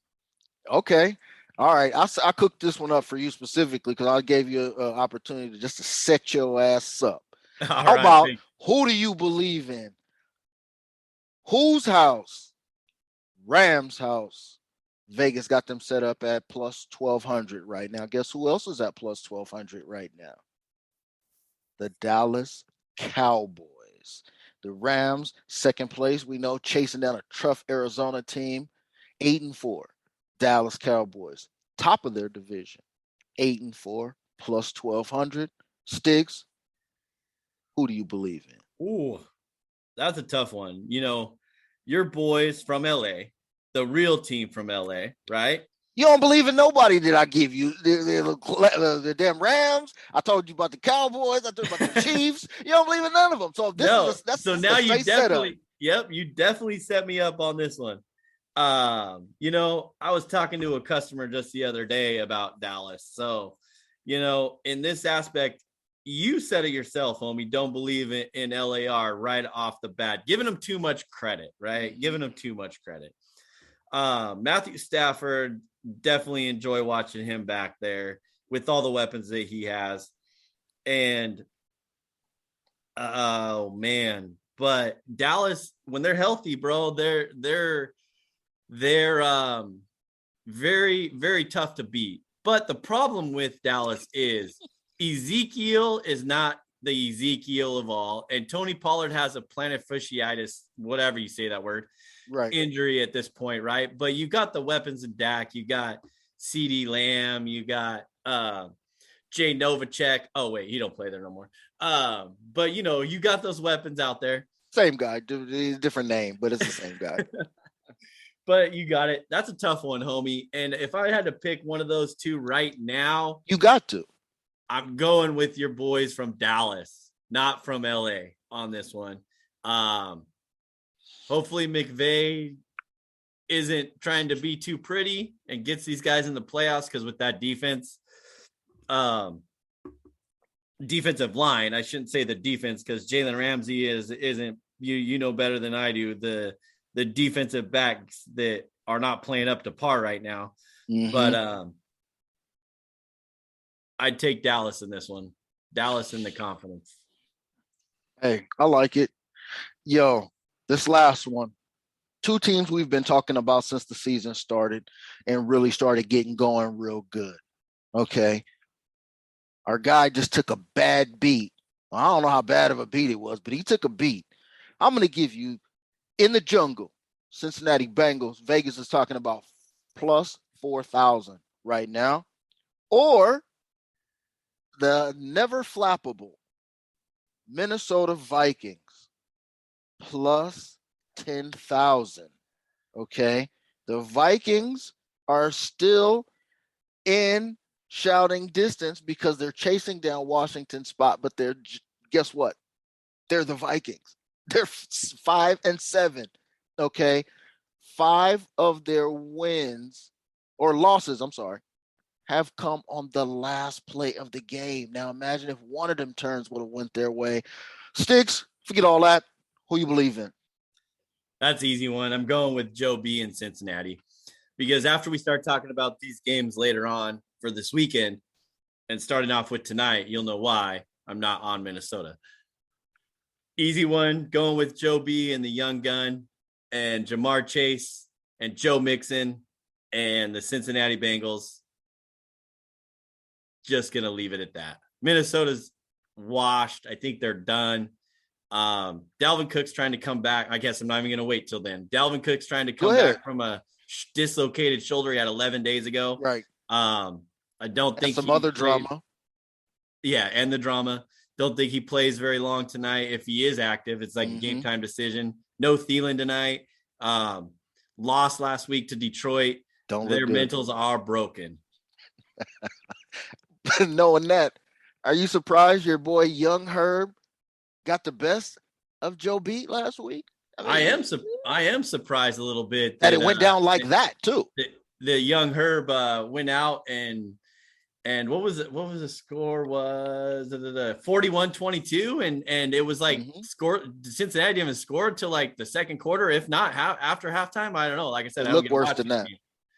Okay. All right. I cooked this one up for you specifically because I gave you an opportunity just to set your ass up. How about who do you believe in? Whose house? Rams house. Vegas got them set up at plus 1,200 right now. Guess who else is at plus 1,200 right now? The Dallas Cowboys. The Rams, second place. We know, chasing down a tough Arizona team, 8-4. Dallas Cowboys, top of their division, 8-4, plus 1,200. Stix, who do you believe in? Ooh, that's a tough one. Your boys from LA, the real team from LA, right? You don't believe in nobody that I give you. The damn Rams. I told you about the Cowboys. I told you about the Chiefs. You don't believe in none of them. So now you definitely, you definitely set me up on this one. I was talking to a customer just the other day about Dallas. So, in this aspect, you said it yourself, homie. Don't believe in LAR right off the bat, giving them too much credit, right? Giving them too much credit. Matthew Stafford, definitely enjoy watching him back there with all the weapons that he has. And oh man, but Dallas, when they're healthy, bro, they're very, very tough to beat. But the problem with Dallas is Ezekiel is not the Ezekiel of all, and Tony Pollard has a plantar fasciitis, whatever you say that word, injury at this point, right? But you got the weapons in Dak, you got CeeDee Lamb, you got Jay Novacek. Oh wait, he don't play there no more. But you got those weapons out there. Same guy, different name, but it's the same guy. But you got it. That's a tough one, homie. And if I had to pick one of those two right now, you got to. I'm going with your boys from Dallas, not from LA on this one. Hopefully McVay isn't trying to be too pretty and gets these guys in the playoffs, because with that defense, defensive line, I shouldn't say the defense, because Jalen Ramsey isn't you know better than I do the defensive backs that are not playing up to par right now. But I'd take Dallas in this one. Dallas in the confidence. Hey, I like it. Yo, this last one. Two teams we've been talking about since the season started and really started getting going real good. Okay. Our guy just took a bad beat. I don't know how bad of a beat it was, but he took a beat. I'm going to give you In the jungle, Cincinnati Bengals, Vegas is talking about plus 4,000 right now. Or the never flappable Minnesota Vikings, plus 10,000. Okay. The Vikings are still in shouting distance because they're chasing down Washington's spot, but guess what? They're the Vikings. They're 5-7. Okay. 5 of their wins or losses, I'm sorry, have come on the last play of the game. Now imagine if one of them turns would have went their way. Stix, forget all that. Who you believe in? That's an easy one. I'm going with Joe B in Cincinnati, because after we start talking about these games later on for this weekend and starting off with tonight, you'll know why I'm not on Minnesota. Easy one, going with Joe B and the young gun and Jamar Chase and Joe Mixon and the Cincinnati Bengals. Just going to leave it at that. Minnesota's washed. I think they're done. Dalvin Cook's trying to come back. I guess I'm not even going to wait till then. Dalvin Cook's trying to come back from a dislocated shoulder he had 11 days ago. Right. I don't think some other drama. Yeah, and the drama. Don't think he plays very long tonight. If he is active, it's like a game time decision. No Thielen tonight. Lost last week to Detroit. Their mentals are broken. Knowing that, are you surprised your boy Young Herb got the best of Joe Beat last week? I am surprised a little bit that it went down like that too. The Young Herb went out and what was it? What was the score? Was 41-22, and it was like Cincinnati didn't even score until like the second quarter, if not after halftime. I don't know. Like I said, it looked worse than that.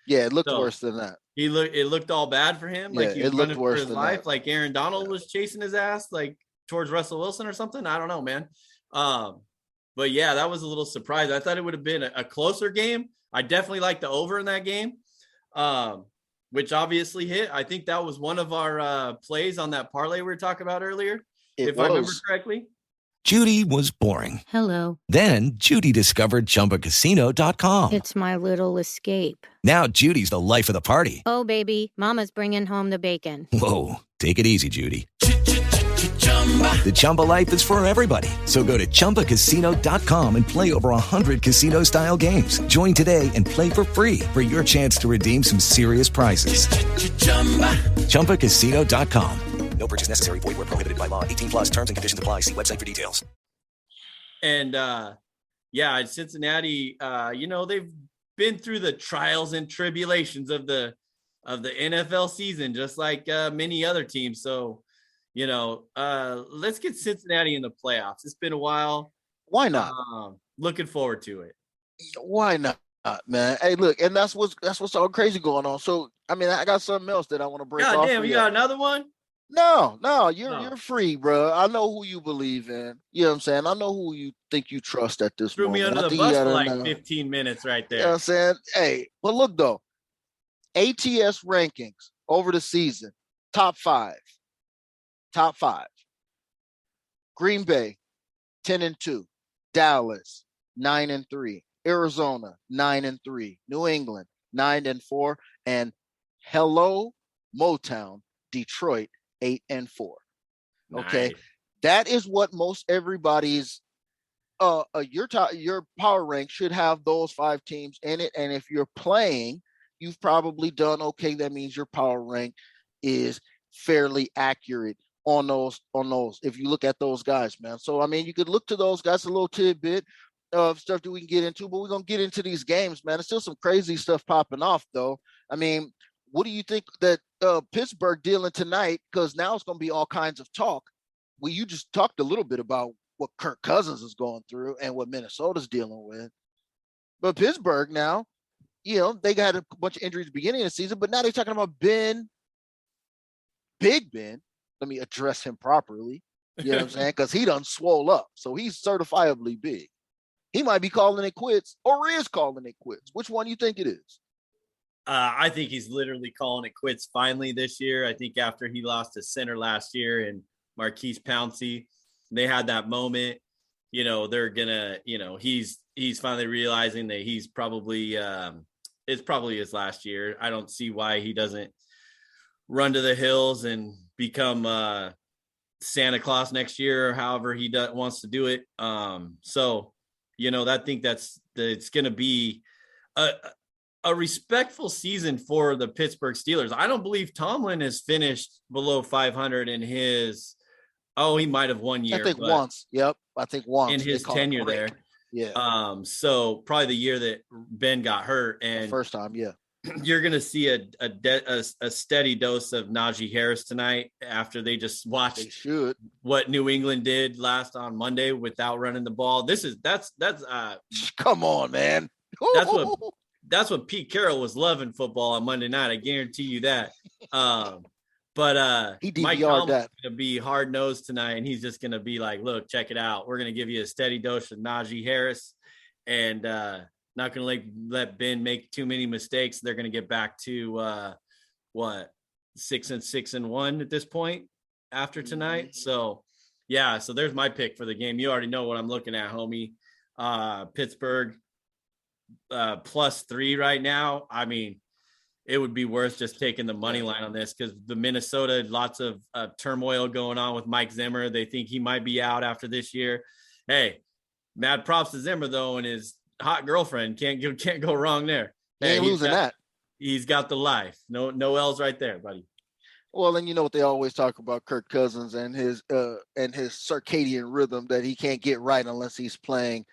Yeah, it looked worse than that. It looked all bad for him. Like he was running for his life. That. Like Aaron Donald was chasing his ass, like towards Russell Wilson or something. I don't know, man. But yeah, that was a little surprise. I thought it would have been a closer game. I definitely liked the over in that game, which obviously hit. I think that was one of our plays on that parlay we were talking about earlier, if I remember correctly. Judy was boring. Hello. Then Judy discovered ChumbaCasino.com. It's my little escape. Now Judy's the life of the party. Oh, baby, mama's bringing home the bacon. Whoa, take it easy, Judy. The Chumba life is for everybody. So go to ChumbaCasino.com and play over 100 casino-style games. Join today and play for free for your chance to redeem some serious prizes. ChumbaCasino.com. No purchase necessary. Void where prohibited by law. 18 plus terms and conditions apply. See website for details. And Cincinnati, they've been through the trials and tribulations of the NFL season, just like many other teams. So, let's get Cincinnati in the playoffs. It's been a while. Why not? Looking forward to it. Why not, man? Hey, look, and that's what's all crazy going on. So, I mean, I got something else that I want to break off. God damn, you got another one? No, you're free, bro. I know who you believe in. You know what I'm saying? I know who you think you trust at this moment. Threw me under the bus for like 15 minutes right there. You know what I'm saying? Hey, but look though, ATS rankings over the season, top five. Green Bay, 10-2. Dallas, 9-3. Arizona, 9-3. New England, 9-4. And hello, Motown, Detroit, 8-4. Okay. Nice. That is what most everybody's your power rank should have those 5 teams in it. And if you're playing, you've probably done okay. That means your power rank is fairly accurate on those. If you look at those guys, man. So I mean, you could look to those guys, a little tidbit of stuff that we can get into, but we're gonna get into these games, man. There's still some crazy stuff popping off, though. I mean, what do you think that Pittsburgh dealing tonight? Because now it's going to be all kinds of talk. Well, you just talked a little bit about what Kirk Cousins is going through and what Minnesota's dealing with. But Pittsburgh now, they got a bunch of injuries at the beginning of the season, but now they're talking about Big Ben. Let me address him properly. You know what I'm saying? Because he done swole up. So he's certifiably big. He might be calling it quits or is calling it quits. Which one do you think it is? I think he's literally calling it quits finally this year. I think after he lost to center last year and Marquise Pouncey, they had that moment, they're going to, he's he's finally realizing that he's probably it's probably his last year. I don't see why he doesn't run to the hills and become Santa Claus next year, or however he wants to do it. So, I think it's going to be a respectful season for the Pittsburgh Steelers. I don't believe Tomlin has finished below 500 in his. Oh, he might have one year. I think once. Yep, I think once in his tenure there. Yeah. So probably the year that Ben got hurt, and the first time, yeah. You're going to see a steady dose of Najee Harris tonight after they just watched what New England did last on Monday without running the ball. That's come on, man. That's what Pete Carroll was loving football on Monday night. I guarantee you that. But he Mike Tomlin's going to be hard nosed tonight, and he's just going to be like, "Look, check it out. We're going to give you a steady dose of Najee Harris, and not going to let Ben make too many mistakes. They're going to get back to 6-6-1 at this point after tonight. So, yeah. So there's my pick for the game. You already know what I'm looking at, homie. Pittsburgh +3 right now. I mean, it would be worth just taking the money line on this because the Minnesota, lots of turmoil going on with Mike Zimmer. They think he might be out after this year. Hey, mad props to Zimmer though, and his hot girlfriend. Can't go wrong there. He ain't losing that. He's got the life. No L's right there, buddy. Well, and you know what they always talk about Kirk Cousins and his circadian rhythm that he can't get right unless he's playing,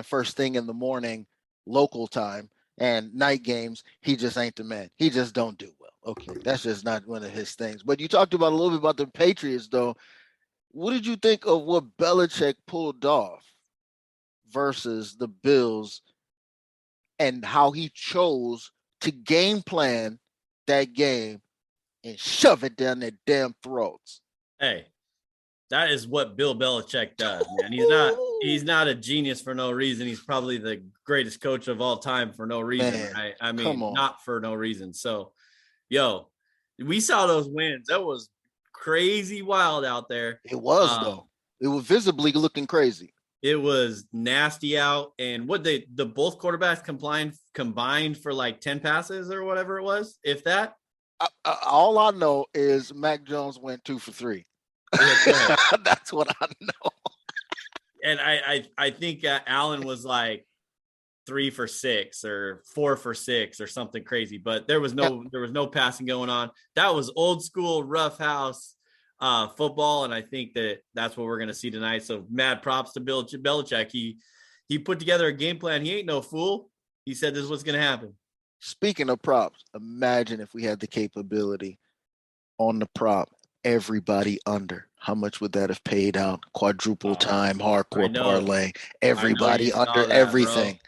first thing in the morning local time, and night games, he just ain't the man. He just don't do well. Okay, that's just not one of his things. But you talked about a little bit about the Patriots, though. What did you think of what Belichick pulled off versus the Bills and how he chose to game plan that game and shove it down their damn throats? Hey, that is what Bill Belichick does, man. He's not a genius for no reason. He's probably the greatest coach of all time for no reason, man, right? I mean, not for no reason. So, we saw those wins. That was crazy wild out there. It was, though. It was visibly looking crazy. It was nasty out. And the both quarterbacks combined for like 10 passes or whatever it was, if that. All I know is Mac Jones went 2 for 3. That's what I know. And I think Allen was like 3 for 6 or 4 for 6 or something crazy, but there was no passing going on. That was old school roughhouse football, and I think that's what we're going to see tonight. So mad props to Bill Belichick. He put together a game plan. He ain't no fool. He said this is what's going to happen. Speaking of props, imagine if we had the capability on the prop, everybody under. How much would that have paid out? Quadruple time, hardcore parlay. Everybody under everything. Bro.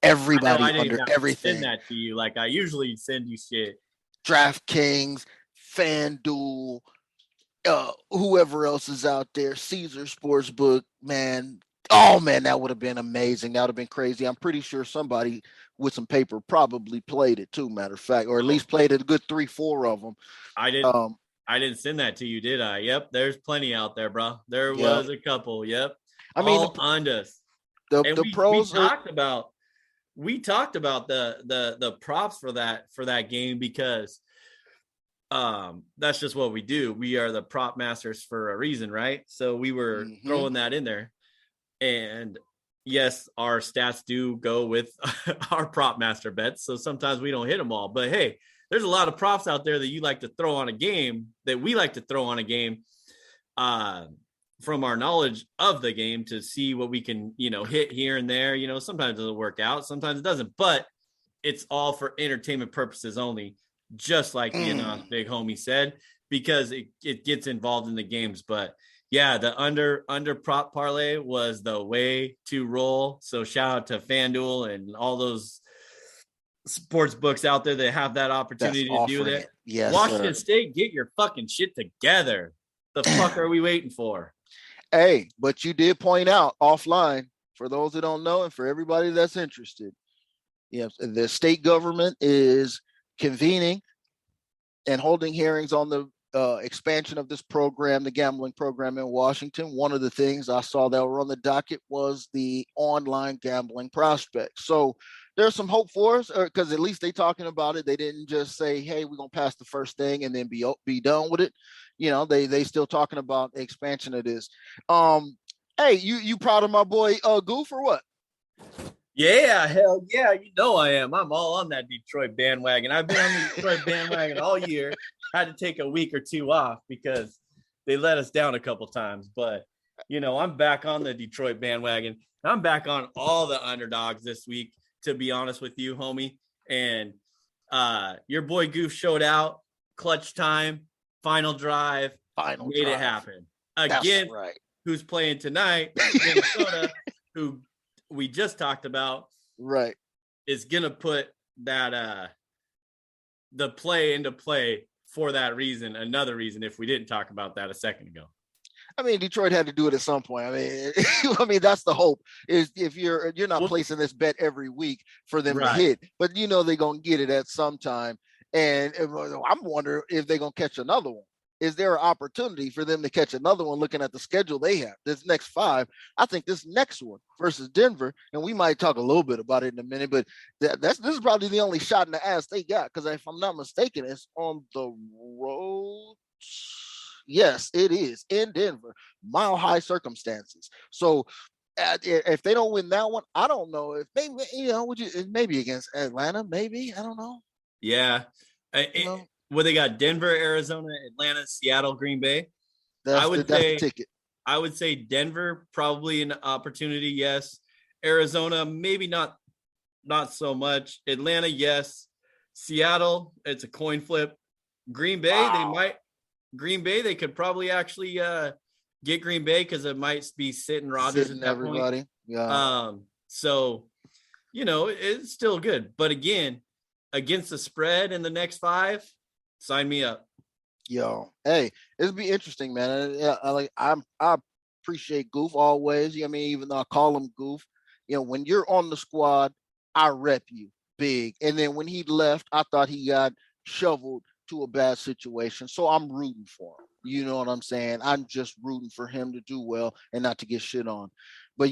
Everybody under everything. Send that to you like I usually send you shit. DraftKings, FanDuel, whoever else is out there, Caesar Sportsbook, man. Oh, man, that would have been amazing. That would have been crazy. I'm pretty sure somebody with some paper probably played it too, matter of fact, or at least played it a good 3-4 of them. I didn't send that to you, did I? Yep, there's plenty out there, bro. There was a couple. Yep, I mean, all on us. The pros. We talked about the props for that game because that's just what we do. We are the prop masters for a reason, right? So we were throwing that in there, and yes, our stats do go with our prop master bets. So sometimes we don't hit them all, but hey. There's a lot of props out there that you like to throw on a game that we like to throw on a game from our knowledge of the game to see what we can, hit here and there. Sometimes it'll work out, sometimes it doesn't, but it's all for entertainment purposes only, just like the big homie said, because it gets involved in the games. But yeah, the under prop parlay was the way to roll. So shout out to FanDuel and all those sports books out there that have that opportunity to do that. Yes, Washington State, get your fucking shit together. The fuck are we waiting for? Hey, but you did point out offline, for those that don't know and for everybody that's interested, yes, the state government is convening and holding hearings on the expansion of this program, the gambling program in Washington, one of the things I saw that were on the docket was the online gambling prospects. So there's some hope for us, because at least they talking about it. They didn't just say, hey, we're going to pass the first thing and then be done with it. They still talking about the expansion of this. Hey, you proud of my boy Goof or what? Yeah, hell yeah, I am. I'm all on that Detroit bandwagon. I've been on the Detroit bandwagon all year. Had to take a week or two off because they let us down a couple times. But, I'm back on the Detroit bandwagon. I'm back on all the underdogs this week, to be honest with you, homie. And your boy Goof showed out. Clutch time, final drive, made it happen. Again, right. Who's playing tonight? Minnesota, who we just talked about, right, is gonna put that the play into play for that reason. Another reason, if we didn't talk about that a second ago. I mean, Detroit had to do it at some point. I mean, that's the hope, is if you're not placing this bet every week for them to hit, but they're gonna get it at some time. And I'm wondering if they're gonna catch another one. Is there an opportunity for them to catch another one looking at the schedule they have? This next 5, I think this next one versus Denver, and we might talk a little bit about it in a minute, but this is probably the only shot in the ass they got, because if I'm not mistaken, it's on the road. Yes, it is in Denver, Mile High circumstances. So if they don't win that one, I don't know if maybe maybe against Atlanta, maybe, I don't know. Yeah. Well, they got Denver, Arizona, Atlanta, Seattle, Green Bay. That's the ticket. I would say Denver, probably an opportunity. Yes. Arizona, maybe not so much. Atlanta, yes. Seattle, it's a coin flip. Green Bay, they could probably actually get Green Bay, because it might be sitting Rodgers at that everybody. Point. Yeah. So, it's still good. But again, against the spread in the next 5, sign me up. Yo, hey, it'll be interesting, man. I appreciate Goof always. Even though I call him Goof, when you're on the squad, I rep you big. And then when he left, I thought he got shoveled to a bad situation. So I'm rooting for him. You know what I'm saying? I'm just rooting for him to do well and not to get shit on. But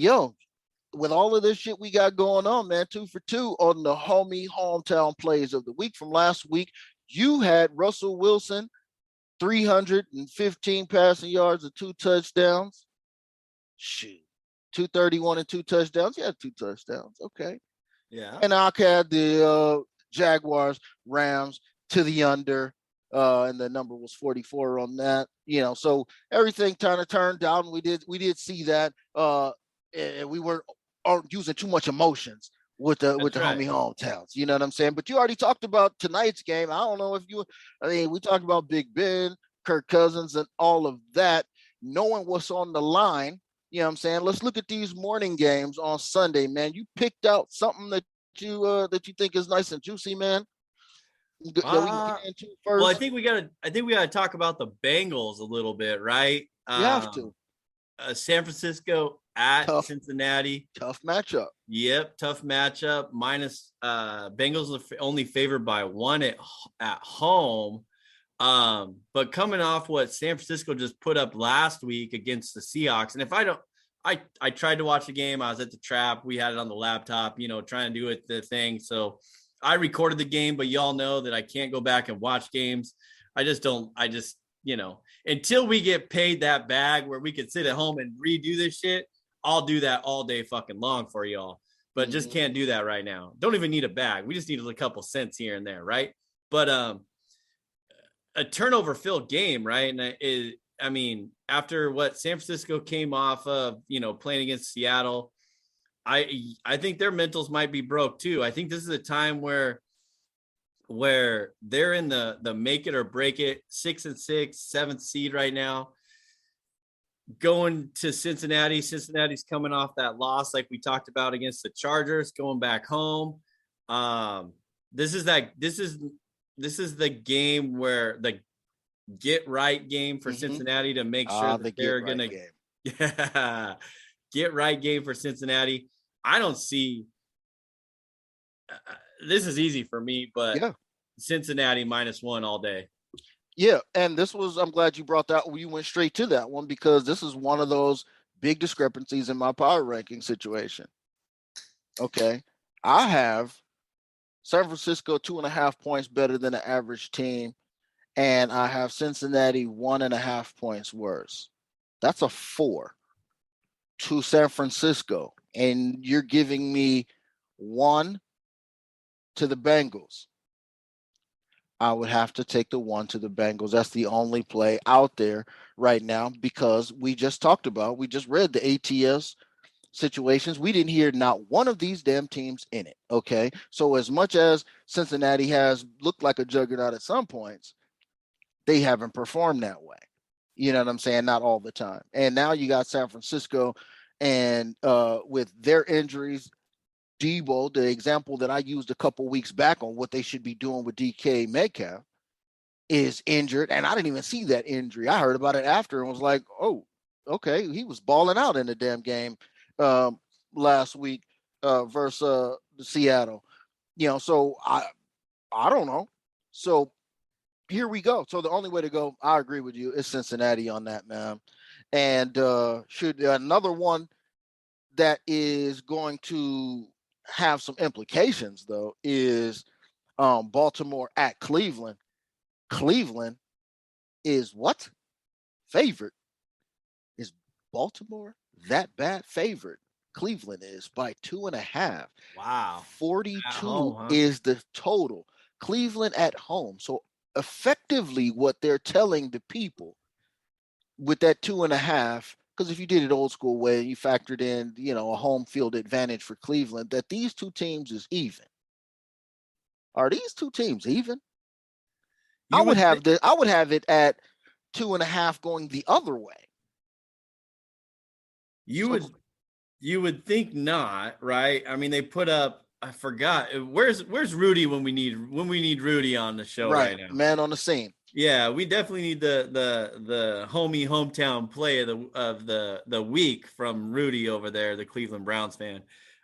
with all of this shit we got going on, man, 2 for 2 on the hometown plays of the week from last week. You had Russell Wilson, 315 passing yards and 2 touchdowns. Shoot, 231 and 2 touchdowns. Yeah, 2 touchdowns. Okay. Yeah. And I had the Jaguars, Rams to the under, and the number was 44 on that. So everything kind of turned down. We did see that, and we weren't using too much emotions with the homie hometowns. You know what I'm saying? But you already talked about tonight's game. I don't know if we talked about Big Ben, Kirk Cousins, and all of that, knowing what's on the line. You know what I'm saying? Let's look at these morning games on Sunday, man. You picked out something that you think is nice and juicy, man. Well, I think we gotta talk about the Bengals a little bit, right? You have to. San Francisco at Cincinnati. Tough matchup. Yep, tough matchup. Bengals are only favored by 1 at home. But coming off what San Francisco just put up last week against the Seahawks, and I tried to watch the game. I was at the Trap. We had it on the laptop, trying to do the thing. So I recorded the game, but y'all know that I can't go back and watch games. Until we get paid that bag where we can sit at home and redo this shit, I'll do that all day fucking long for y'all. But just can't do that right now. Don't even need a bag. We just need a couple cents here and there, right? But a turnover-filled game, right? And after what San Francisco came off of, playing against Seattle, I think their mentals might be broke too. I think this is a time where they're in the make it or break it, 6-6, 7th seed right now. Going to Cincinnati. Cincinnati's coming off that loss, like we talked about, against the Chargers, going back home. This is the game where the get right game for Cincinnati to make sure that they're going to get right game for Cincinnati. I don't see this is easy for me, but Cincinnati -1 all day. Yeah, and I'm glad you brought that. You went straight to that one because this is one of those big discrepancies in my power ranking situation. Okay. I have San Francisco 2.5 points better than the average team, and I have Cincinnati 1.5 points worse. That's a 4 to San Francisco, and you're giving me 1 to the Bengals. I would have to take the 1 to the Bengals. That's the only play out there right now because we just read the ATS situations. We didn't hear not one of these damn teams in it. Okay. So as much as Cincinnati has looked like a juggernaut at some points, they haven't performed that way. You know what I'm saying? Not all the time. And now you got San Francisco and with their injuries, Debo, the example that I used a couple weeks back on what they should be doing with DK Metcalf, is injured. And I didn't even see that injury. I heard about it after and was like, oh, okay. He was balling out in the damn game last week versus Seattle. So I don't know. So here we go. So the only way to go, I agree with you, is Cincinnati on that, man. And should another one that is going to have some implications, though, is Baltimore at Cleveland. Cleveland is what? Favorite. Is Baltimore that bad? Favorite. Cleveland is by 2.5. Wow. 42 home, is the total. Cleveland at home. So effectively what they're telling the people with that 2.5, because if you did it old school way, you factored in, a home field advantage for Cleveland, that these two teams is even. Are these two teams even? I would have it at 2.5 going the other way. You would think not, right? I mean, they put up, I forgot. Where's Rudy when we need Rudy on the show right now? Man on the scene. Yeah, we definitely need the hometown play of the week from Rudy over there, the Cleveland Browns fan.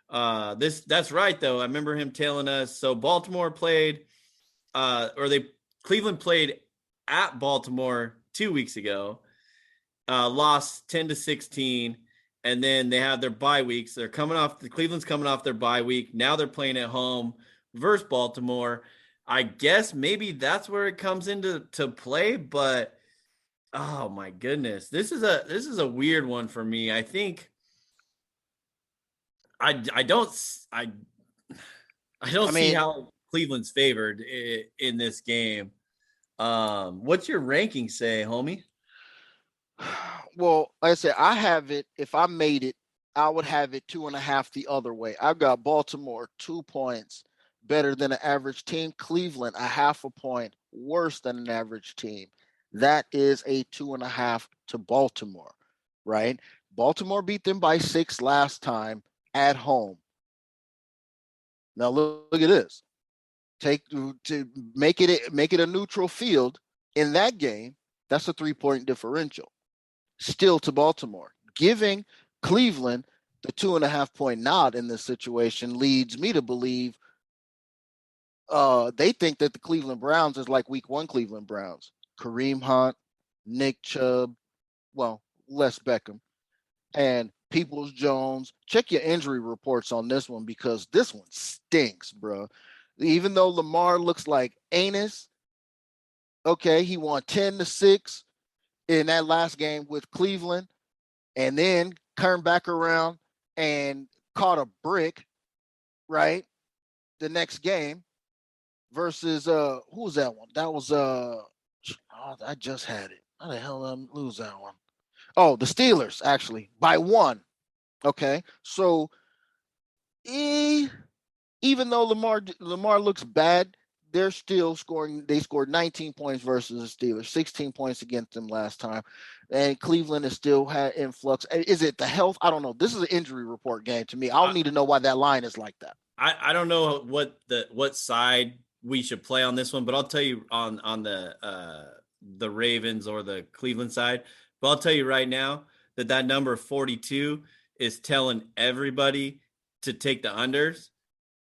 That's right though. I remember him telling us. So Baltimore played, Cleveland played at Baltimore 2 weeks ago, lost 10-16, and then they have their bye weeks. Cleveland's coming off their bye week. Now they're playing at home versus Baltimore. I guess maybe that's where it comes into play, but oh my goodness, this is a weird one for me. I think I don't see how Cleveland's favored in this game. What's your ranking say, homie? Well, like I said, I have it. If I made it, I would have it 2.5 the other way. I've got Baltimore 2 points better than an average team. Cleveland 0.5 point worse than an average team. That is a 2.5 to Baltimore, right? Baltimore beat them by 6 last time at home. Now look at this. To make it a neutral field in that game. That's a 3-point differential. Still to Baltimore, giving Cleveland the 2.5 point nod in this situation leads me to believe they think that the Cleveland Browns is like week 1 Cleveland Browns. Kareem Hunt, Nick Chubb, well, Les Beckham, and Peoples-Jones. Check your injury reports on this one because this one stinks, bro. Even though Lamar looks like anus, okay, he won 10-6 in that last game with Cleveland, and then turned back around and caught a brick, right? The next game versus who was that one? That was I just had it. How the hell did I lose that one? Oh, the Steelers, actually, by 1. Okay. So even though Lamar looks bad, they're still scoring. They scored 19 points versus the Steelers, 16 points against them last time. And Cleveland has still had influx. Is it the health? I don't know. This is an injury report game to me. I don't need to know why that line is like that. I don't know what side we should play on this one, but I'll tell you on the Ravens or the Cleveland side. But I'll tell you right now that number 42 is telling everybody to take the unders.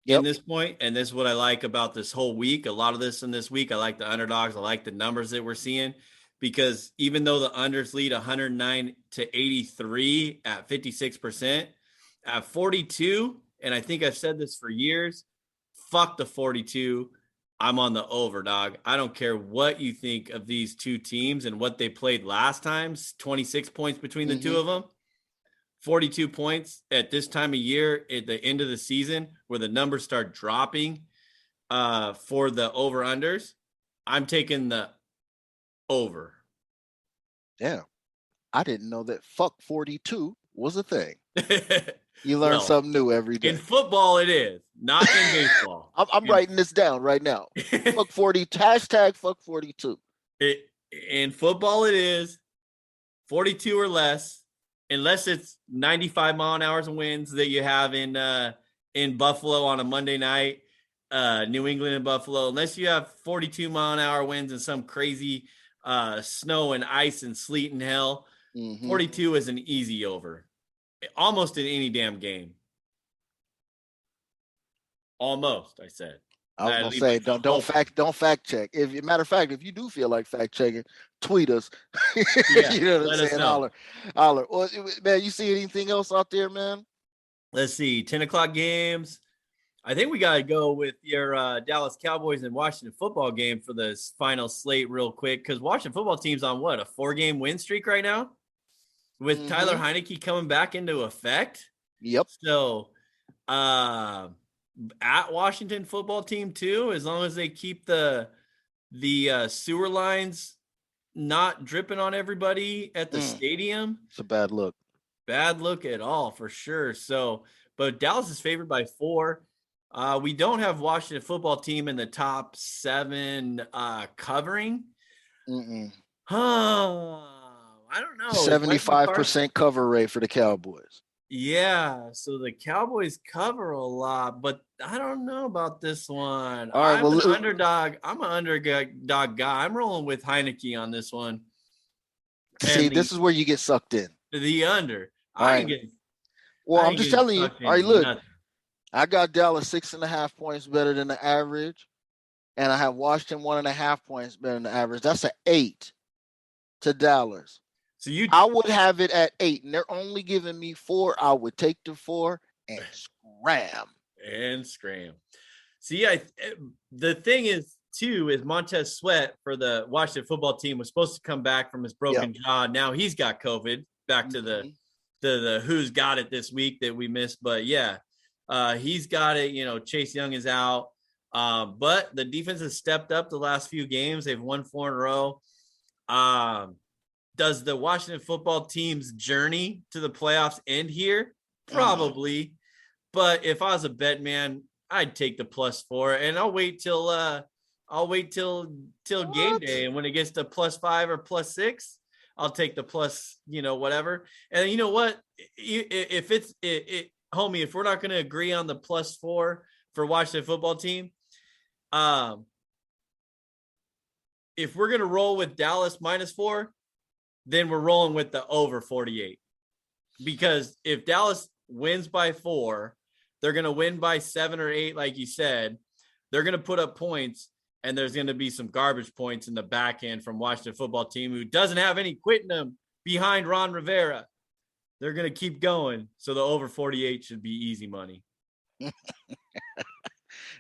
in this point, and this is what I like about this whole week. A lot of this in this week, I like the underdogs. I like the numbers that we're seeing, because even though the unders lead 109 to 83 at 56%, at 42, and I think I've said this for years, fuck the 42. I'm on the over, dog. I don't care what you think of these two teams and what they played last time. 26 points between the two of them. 42 points at this time of year at the end of the season where the numbers start dropping for the over-unders. I'm taking the over. Yeah. I didn't know that fuck 42 was a thing. You learn something new every day. In football, it is. Not in baseball. I'm writing this down right now. Fuck 40, hashtag fuck 42. In football, it is 42 or less, unless it's 95 mile an hour winds that you have in Buffalo on a Monday night, New England and Buffalo. Unless you have 42 mile an hour winds and some crazy snow and ice and sleet and hell, 42 is an easy over. Almost in any damn game. Almost, I said. I was gonna say, don't fact check. If matter of fact, if you do feel like fact checking, tweet us. Yeah, you know what I'm saying? Holler. Well, man, you see anything else out there, man? Let's see. 10 o'clock games. I think we got to go with your Dallas Cowboys and Washington football game for this final slate real quick, because Washington football team's on what, a 4-game win streak right now? With Tyler Heineke coming back into effect. Yep. So at Washington football team too, as long as they keep the sewer lines not dripping on everybody at the stadium. It's a bad look. Bad look at all, for sure. So, but Dallas is favored by 4. We don't have Washington football team in the top 7 covering. I don't know. 75% cover rate for the Cowboys. Yeah, so the Cowboys cover a lot, but I don't know about this one. All right, I'm an underdog. I'm an underdog guy. I'm rolling with Heineke on this one. See, this is where you get sucked in. The under. I'm just telling you. All right, look. I got Dallas 6.5 points better than the average, and I have Washington 1.5 points better than the average. That's an 8 to Dallas. So I would have it at 8, and they're only giving me 4. I would take the 4 and scram. See, the thing is too is Montez Sweat for the Washington football team was supposed to come back from his broken jaw. Now he's got COVID. Back to the who's got it this week that we missed, but yeah, he's got it. You know, Chase Young is out, but the defense has stepped up the last few games. They've won 4 in a row. Does the Washington football team's journey to the playoffs end here? Probably. But if I was a bet man, I'd take the +4, and I'll wait till game day. And when it gets to +5 or +6, I'll take the plus, whatever. And you know what? If it's homie, if we're not going to agree on the +4 for Washington football team, if we're going to roll with Dallas -4, then we're rolling with the over 48. Because if Dallas wins by 4, they're going to win by 7 or 8, like you said. They're going to put up points, and there's going to be some garbage points in the back end from Washington football team who doesn't have any quitting them behind Ron Rivera. They're going to keep going. So the over 48 should be easy money.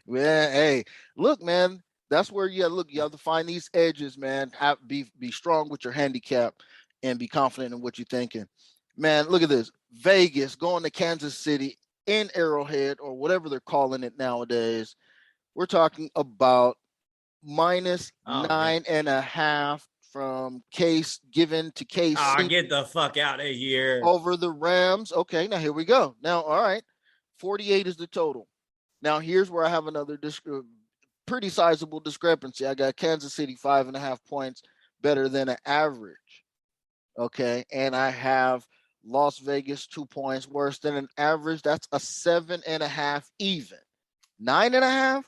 Well, hey, look, man, that's where you have to find these edges, man. Be strong with your handicap and be confident in what you're thinking. Man, look at this. Vegas going to Kansas City in Arrowhead, or whatever they're calling it nowadays. We're talking about -9.5 from Case given to KC. Get the fuck out of here. Over the Rams. Okay, now here we go. Now, all right, 48 is the total. Now, here's where I have another pretty sizable discrepancy. I got Kansas City 5.5 points better than an average. Okay, and I have Las Vegas 2 points worse than an average. That's a 7.5 even. 9.5,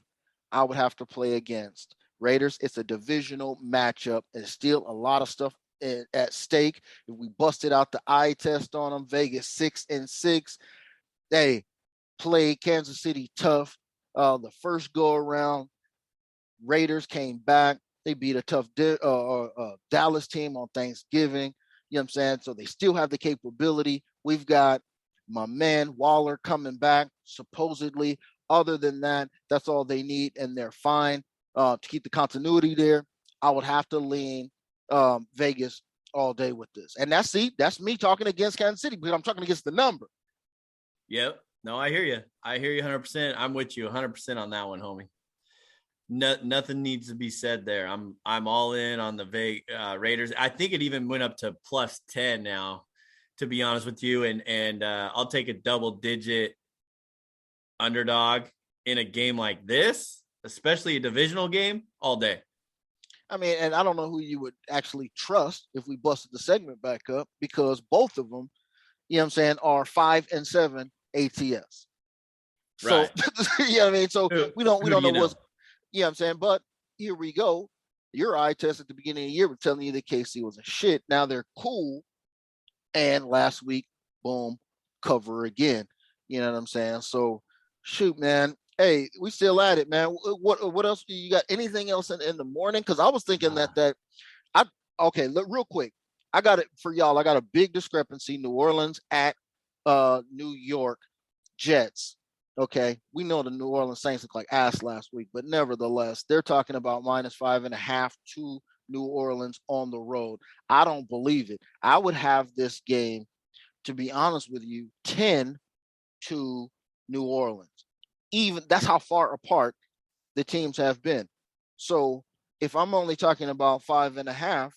I would have to play against Raiders. It's a divisional matchup. There's still a lot of stuff at stake. If we busted out the eye test on them, Vegas 6-6. They play Kansas City tough The first go around, Raiders came back. They beat a tough Dallas team on Thanksgiving. You know what I'm saying? So they still have the capability. We've got my man Waller coming back, supposedly. Other than that, that's all they need, and they're fine. To keep the continuity there, I would have to lean Vegas all day with this. And that's me talking against Kansas City, because I'm talking against the number. Yep. No, I hear you. I hear you 100%. I'm with you 100% on that one, homie. Nothing needs to be said there. I'm all in on the Raiders. I think it even went up to plus 10 now, to be honest with you. And I'll take a double-digit underdog in a game like this, especially a divisional game, all day. I mean, and I don't know who you would actually trust if we busted the segment back up, because both of them, you know what I'm saying, are 5-7 ATS. Right. So, you know what I mean? So we don't know what's, you know what I'm saying? But here we go. Your eye test at the beginning of the year was telling you that KC was a shit. Now they're cool. And last week, boom, cover again. You know what I'm saying? So, shoot, man. Hey, we still at it, man. What else? You got anything else in the morning? Because I was thinking real quick. I got it for y'all. I got a big discrepancy. New Orleans at New York Jets. Okay, we know the New Orleans Saints look like ass last week, but nevertheless, they're talking about -5.5 to New Orleans on the road. I don't believe it. I would have this game, to be honest with you, 10 to New Orleans. Even that's how far apart the teams have been. So if I'm only talking about 5.5,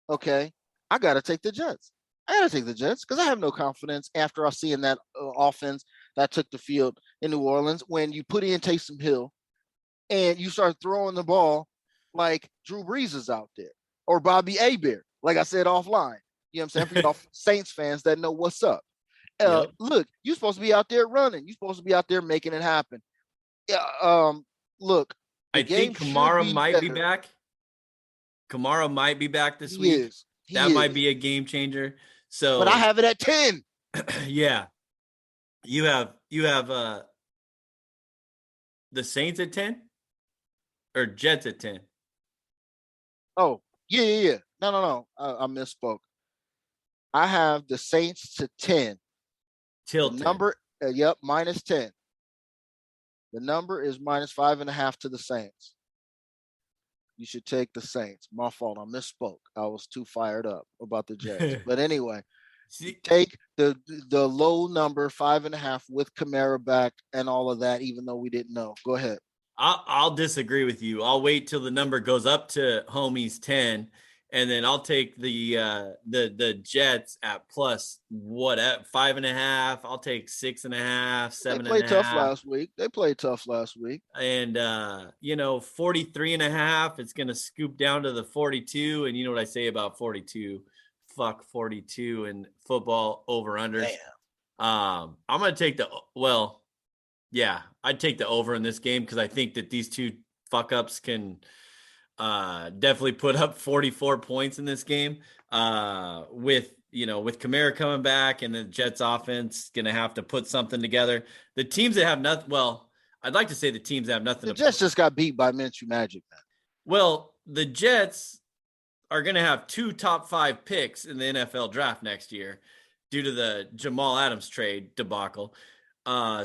okay, I got to take the Jets. I got to take the Jets because I have no confidence after I seeing that offense that took the field in New Orleans. When you put in Taysom Hill and you start throwing the ball like Drew Brees is out there or Bobby Hebert, like I said offline. You know what I'm saying? For y'all Saints fans that know what's up. Look, you're supposed to be out there running. You're supposed to be out there making it happen. Look, I think Kamara might be back. Kamara might be back this week. That might be a game changer. So, but I have it at 10. Yeah, you have the Saints at 10 or Jets at 10. Oh, yeah. No. I misspoke. I have the Saints to 10. Till the number, -10. The number is -5.5 to the Saints. You should take the Saints. My fault. I misspoke. I was too fired up about the Jets. But anyway, take the low number 5.5 with Kamara back and all of that, even though we didn't know. Go ahead. I'll disagree with you. I'll wait till the number goes up to homie's 10, and then I'll take the Jets at plus 5.5. I'll take 6.5, 7. They played tough last week. And 43.5. It's gonna scoop down to the 42. And you know what I say about 42? Fuck 42 and football over unders. I'm gonna take I'd take the over in this game because I think that these two fuck ups can definitely put up 44 points in this game. With Kamara coming back and the Jets offense going to have to put something together. The teams that have nothing, I'd like to say the teams that have nothing. The Jets just got beat by Minshew Magic, man. Well, the Jets are going to have 2 top 5 picks in the NFL draft next year due to the Jamal Adams trade debacle.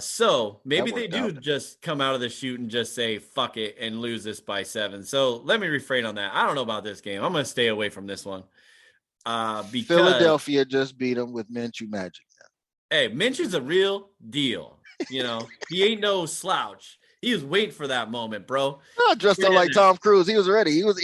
So maybe they do just come out of the chute and just say, fuck it, and lose this by 7. So let me refrain on that. I don't know about this game. I'm going to stay away from this one. Because Philadelphia just beat them with Minshew Magic. Hey, Minshew's a real deal. He ain't no slouch. He was waiting for that moment, bro. Dressed up like Tom Cruise. He was ready. He was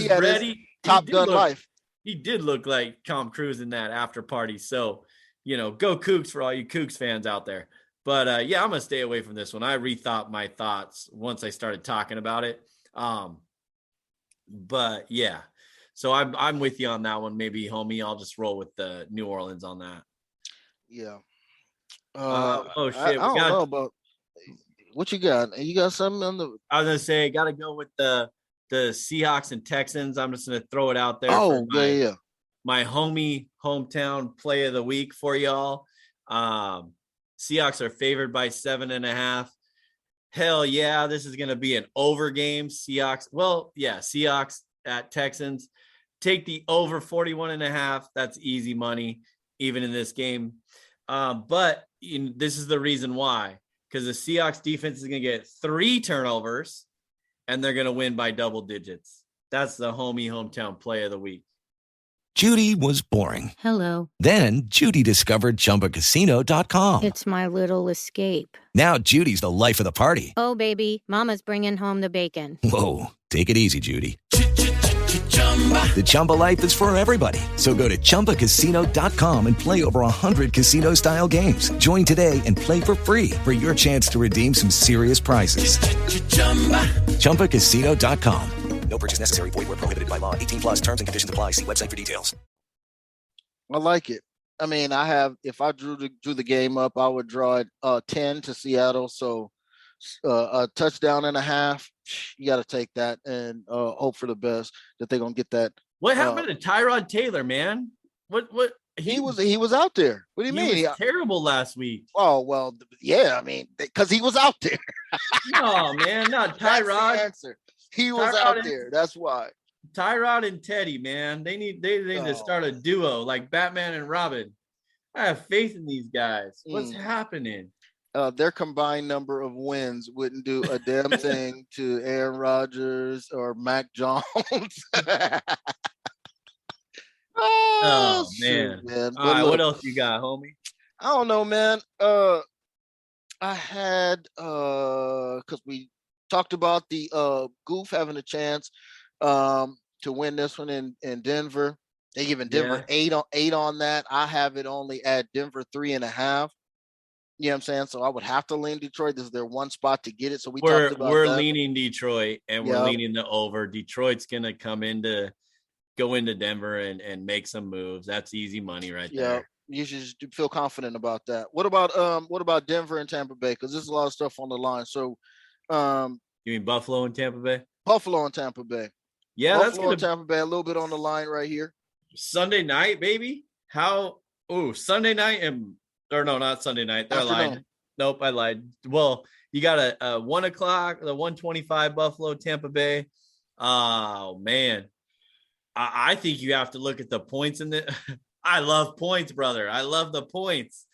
ready. Top Gun life. He did look like Tom Cruise in that after party. So, go Cougs for all you Cougs fans out there. But I'm gonna stay away from this one. I rethought my thoughts once I started talking about it. But yeah, so I'm with you on that one. Maybe, homie, I'll just roll with the New Orleans on that. Yeah. Oh shit! I don't know about what you got. You got something on the? I was gonna say, got to go with the Seahawks and Texans. I'm just gonna throw it out there. Oh yeah. My hometown play of the week for y'all. Seahawks are favored by 7.5. hell yeah, this is going to be an over game. Seahawks. Well, yeah, Seahawks at Texans. Take the over 41.5. That's easy money, even in this game. But this is the reason why, because the Seahawks defense is going to get 3 turnovers and they're going to win by double digits. That's the hometown play of the week. Judy was boring. Hello. Then Judy discovered ChumbaCasino.com. It's my little escape. Now Judy's the life of the party. Oh, baby, mama's bringing home the bacon. Whoa, take it easy, Judy. The Chumba life is for everybody. So go to ChumbaCasino.com and play over 100 casino-style games. Join today and play for free for your chance to redeem some serious prizes. ChumbaCasino.com. No purchase necessary. Void where prohibited by law. 18+ terms and conditions apply. See website for details. I like it. I mean, if I drew the game up, I would draw it 10 to Seattle. So a touchdown and a half. You got to take that and hope for the best that they're gonna get that. What happened to Tyrod Taylor, man? What? He was out there. What do you mean? He was terrible last week. Oh well, yeah. I mean, because he was out there. No, man, not Tyrod. Answer. He was out there. That's why. Tyrod and Teddy, man. They need to start a duo like Batman and Robin. I have faith in these guys. What's happening? Their combined number of wins wouldn't do a damn thing to Aaron Rodgers or Mac Jones. Oh man. Man. All right, what else you got, homie? I don't know, man. I had because we talked about the Goof having a chance to win this one in Denver. They giving Denver 8 on that. I have it only at Denver 3.5. You know what I'm saying? So I would have to lean Detroit. This is their one spot to get it. So we're talked about that. leaning Detroit and we're leaning the over. Detroit's gonna go into Denver and make some moves. That's easy money right there. You should just feel confident about that. What about Denver and Tampa Bay? Because there's a lot of stuff on the line. So you mean Buffalo and Tampa Bay? Buffalo and Tampa Bay. Yeah, Buffalo and Tampa Bay, a little bit on the line right here. Sunday night, baby. Sunday night or no, not Sunday night. They're lying. Nope, I lied. Well, you got a 1 o'clock, the 1:25 Buffalo, Tampa Bay. Oh man. I think you have to look at the points in the I love points, brother. I love the points.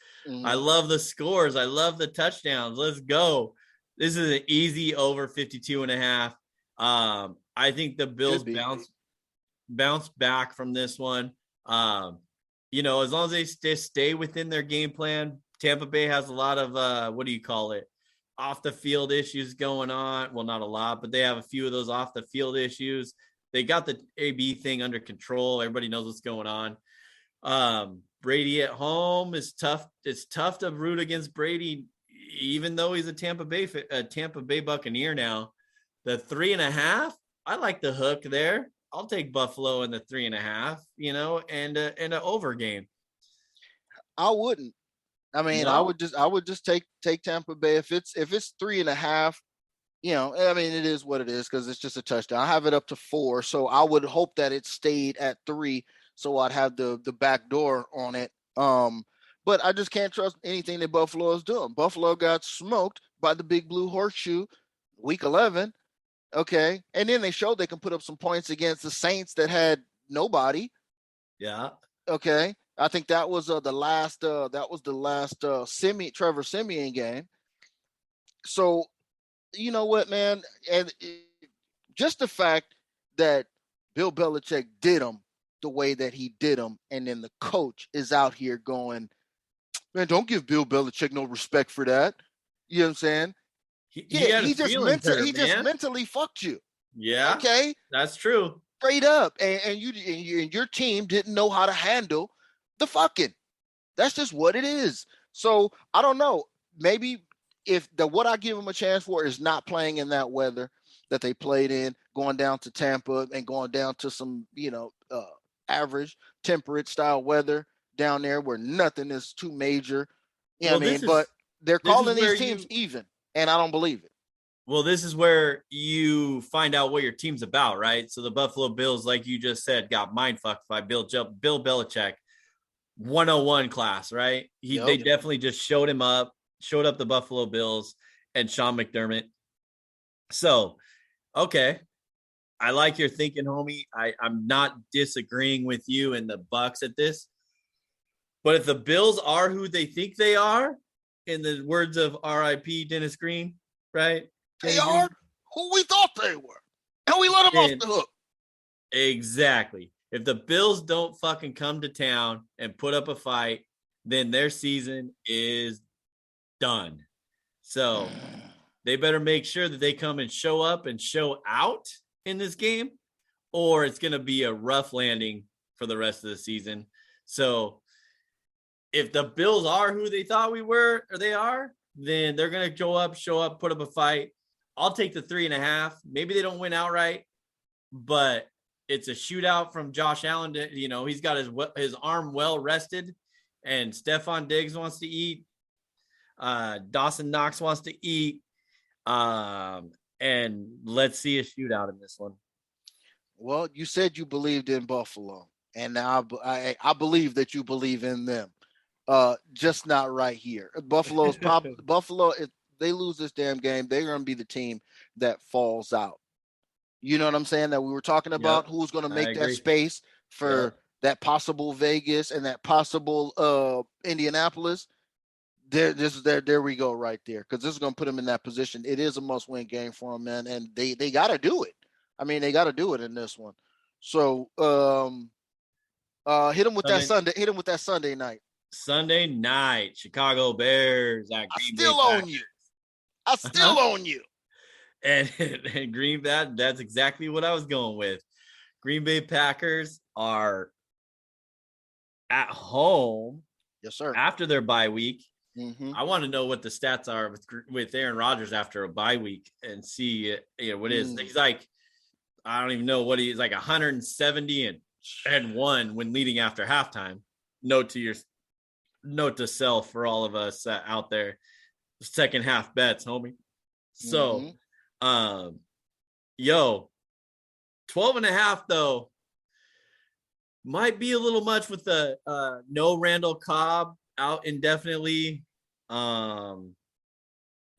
I love the scores. I love the touchdowns. Let's go. This is an easy over 52.5. I think the Bills bounce back from this one. As long as they stay within their game plan. Tampa Bay has a lot of off the field issues going on. Well, not a lot, but they have a few of those off the field issues. They got the AB thing under control. Everybody knows what's going on. Brady at home is tough. It's tough to root against Brady, even though he's a Tampa Bay Buccaneer now. The 3.5, I like the hook there. I'll take Buffalo in the 3.5, and an over game. I wouldn't. I mean, no. I would just take Tampa Bay if it's 3.5. It is what it is because it's just a touchdown. I have it up to 4, so I would hope that it stayed at 3, so I'd have the back door on it. But I just can't trust anything that Buffalo is doing. Buffalo got smoked by the Big Blue Horseshoe, Week 11. Okay, and then they showed they can put up some points against the Saints that had nobody. Yeah. Okay, I think that was the last Trevor Siemian game. So. You know what, man? And just the fact that Bill Belichick did him the way that he did him, and then the coach is out here going, man, don't give Bill Belichick no respect for that. You know what I'm saying? He just mentally fucked you. Yeah. Okay. That's true. Straight up. And your team didn't know how to handle the fucking. That's just what it is. So I don't know. Maybe what I give them a chance for is not playing in that weather that they played in, going down to Tampa and going down to some, average temperate style weather down there where nothing is too major. But they're calling these teams even, and I don't believe it. Well, this is where you find out what your team's about, right? So the Buffalo Bills, like you just said, got mind fucked by Bill Belichick, 101 class, right? They definitely just showed up the Buffalo Bills and Sean McDermott. So, okay. I like your thinking, homie. I'm not disagreeing with you and the Bucks at this. But if the Bills are who they think they are, in the words of R.I.P. Dennis Green, right? They are who we thought they were. And we let them off the hook. Exactly. If the Bills don't fucking come to town and put up a fight, then their season is done. So they better make sure that they come and show up and show out in this game, or it's going to be a rough landing for the rest of the season. So if the Bills are who they thought we were, or they are, then they're going to show up, put up a fight. I'll take the 3.5. Maybe they don't win outright, but it's a shootout from Josh Allen. He's got his arm well rested, and Stephon Diggs wants to eat. Dawson Knox wants to eat. And let's see a shootout in this one. Well, you said you believed in Buffalo, and now I believe that you believe in them. Just not right here. Buffalo, if they lose this damn game, they're going to be the team that falls out. You know what I'm saying? That we were talking about who's going to make that space for that possible Vegas and that possible Indianapolis. There we go right there, because this is going to put them in that position. It is a must-win game for them, man, and they got to do it. I mean, they got to do it in this one. So hit them with that Sunday. Hit them with that Sunday night. Sunday night, Chicago Bears at Green Bay. I still own you. And Green Bay, that's exactly what I was going with. Green Bay Packers are at home. Yes, sir. After their bye week. Mm-hmm. I want to know what the stats are with Aaron Rodgers after a bye week and see what is. He's like, I don't even know what he's like, 170 and 1 when leading after halftime. Note to self for all of us out there. Second half bets, homie. So, 12.5 though might be a little much with the no Randall Cobb out indefinitely. Aaron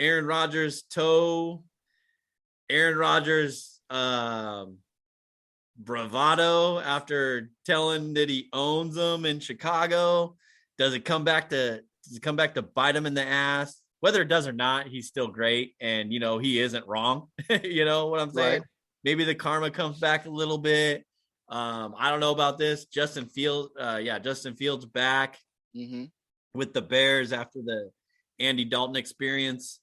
Rodgers toe. Aaron Rodgers bravado after telling that he owns them in Chicago. Does it come back to bite him in the ass? Whether it does or not, he's still great, and he isn't wrong. You know what I'm saying? Right. Maybe the karma comes back a little bit. I don't know about this. Justin Fields back with the Bears after the Andy Dalton experience.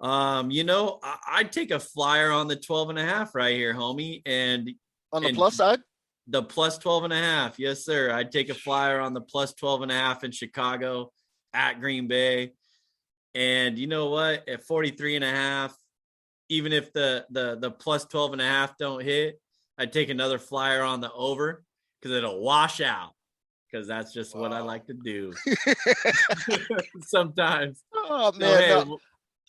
I'd take a flyer on the 12.5 right here, homie. And on the plus side, the plus 12.5. Yes, sir. I'd take a flyer on the plus 12.5 in Chicago at Green Bay. And you know what? At 43.5, even if the plus 12.5 don't hit, I'd take another flyer on the over because it'll wash out. Because that's just what I like to do sometimes. Oh man,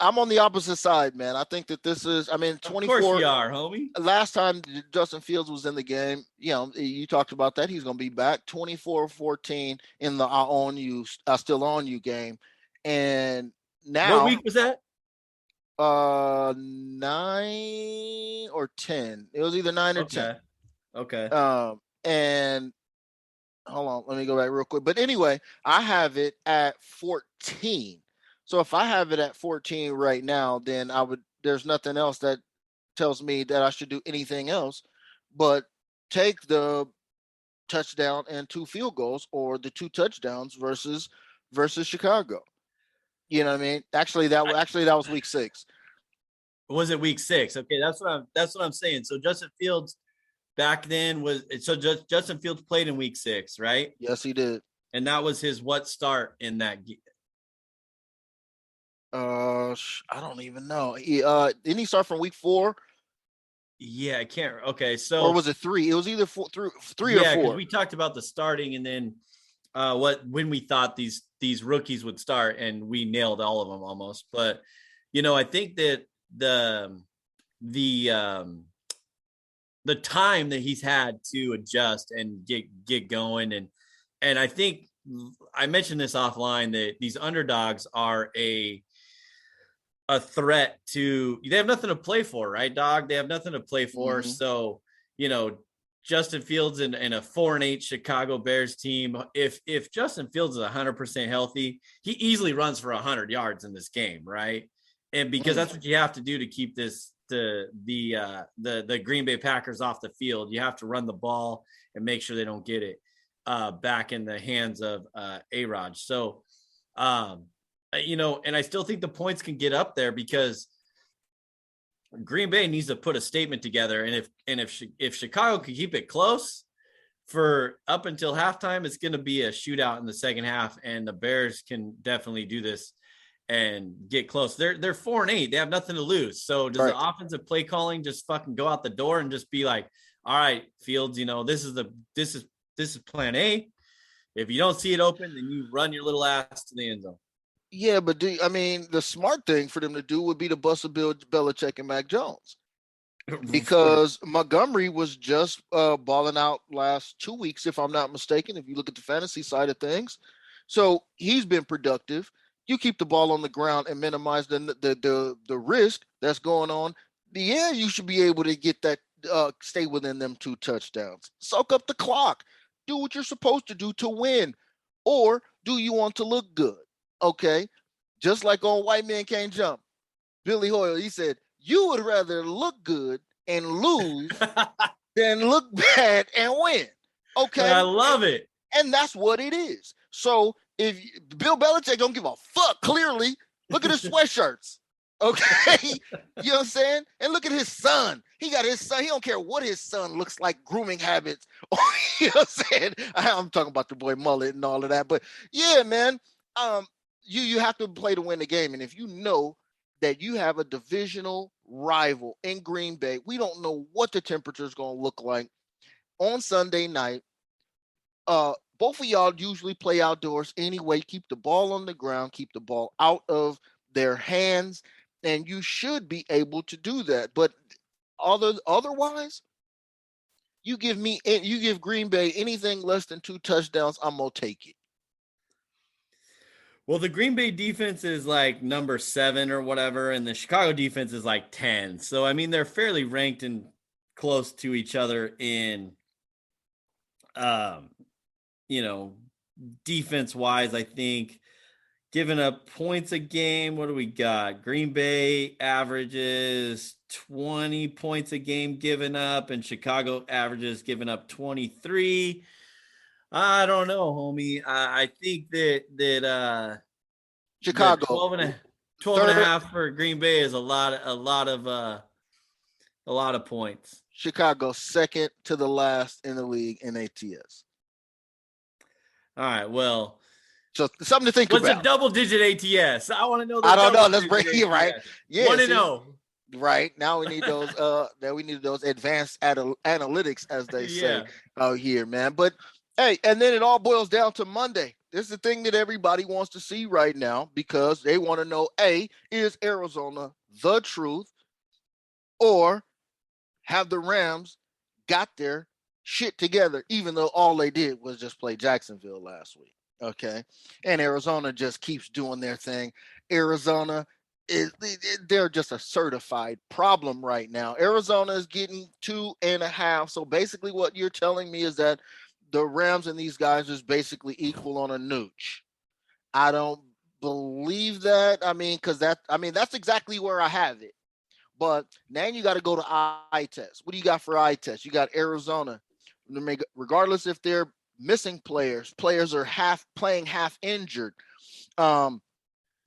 I'm on the opposite side, man. I think that this is. 24. Of course you are, homie. Last time Justin Fields was in the game, you talked about that. He's going to be back 24-14 in the I still own you game, and now. What week was that? 9 or 10. It was either 9 or 10. Okay. And hold on, let me go back real quick. But anyway, I have it at 14. So if I have it at 14 right now, then there's nothing else that tells me that I should do anything else but take the touchdown and 2 field goals, or the 2 touchdowns versus Chicago. You know what I mean? Actually, that was week 6. Was it week 6? Okay, that's what I'm saying. So Justin Fields back then Justin Fields played in week 6, right? Yes, he did. And that was his what start in that? I don't even know. Didn't he start from week 4? Yeah, I can't. Okay, so or was it 3? It was either 3 or 4. Yeah, we talked about the starting and then when we thought these rookies would start, and we nailed all of them almost. But I think that the time that he's had to adjust and get going, and I think I mentioned this offline that these underdogs are a a threat to. They have nothing to play for, right, dog? They have nothing to play for. Mhm. So, Justin Fields in a 4-8 Chicago Bears team. If Justin Fields is 100% healthy, he easily runs for 100 yards in this game, right? And because that's what you have to do to keep the Green Bay Packers off the field, you have to run the ball and make sure they don't get it back in the hands of A-Rod. So, and I still think the points can get up there because Green Bay needs to put a statement together, and if Chicago can keep it close for up until halftime, it's going to be a shootout in the second half, and the Bears can definitely do this and get close. They're 4-8. They have nothing to lose. So does the offensive play calling just fucking go out the door and just be like, all right, Fields, this is plan A. If you don't see it open, then you run your little ass to the end zone. Yeah, but the smart thing for them to do would be to bust a Bill Belichick and Mac Jones, because Montgomery was just balling out last 2 weeks, if I'm not mistaken, if you look at the fantasy side of things. So he's been productive. You keep the ball on the ground and minimize the risk that's going on. Yeah, you should be able to get that, stay within them 2 touchdowns. Soak up the clock. Do what you're supposed to do to win. Or do you want to look good? Okay, just like on White Man Can't Jump, Billy Hoyle, he said, you would rather look good and lose than look bad and win. Okay, I love it. And that's what it is. So if Bill Belichick don't give a fuck, clearly, look at his sweatshirts. Okay, you know what I'm saying? And look at his son. He got his son. He don't care what his son looks like, grooming habits. You know what I'm saying? I'm talking about the boy mullet and all of that. But yeah, man, you have to play to win the game. And if you know that you have a divisional rival in Green Bay, we don't know what the temperature is going to look like on Sunday night. Both of y'all usually play outdoors anyway. Keep the ball on the ground, keep the ball out of their hands, and you should be able to do that. But otherwise, you give Green Bay anything less than 2 touchdowns, I'm gonna take it. Well, the Green Bay defense is like number 7 or whatever, and the Chicago defense is like 10. So, I mean, they're fairly ranked and close to each other in, defense-wise, I think. Giving up points a game, what do we got? Green Bay averages 20 points a game given up, and Chicago averages giving up 23. I don't know, homie. I think that Chicago 12 and a half for Green Bay is a lot of points. Chicago second to the last in the league in ATS. All right, well, so something to think about. What's a double-digit ATS? I want to know. I don't know. Let's break it right. Yeah, 1-0. Right now we need those. Those advanced analytics, as they say out here, man. But hey, and then it all boils down to Monday. This is the thing that everybody wants to see right now, because they want to know: A, is Arizona the truth, or have the Rams got their shit together, even though all they did was just play Jacksonville last week? Okay, and Arizona just keeps doing their thing. Arizona they're just a certified problem right now. Arizona is getting 2.5. So basically what you're telling me is that the Rams and these guys is basically equal on a nooch. I don't believe that. That's exactly where I have it. But now you got to go to eye test. What do you got for eye test? You got Arizona. Regardless if they're missing players are half injured,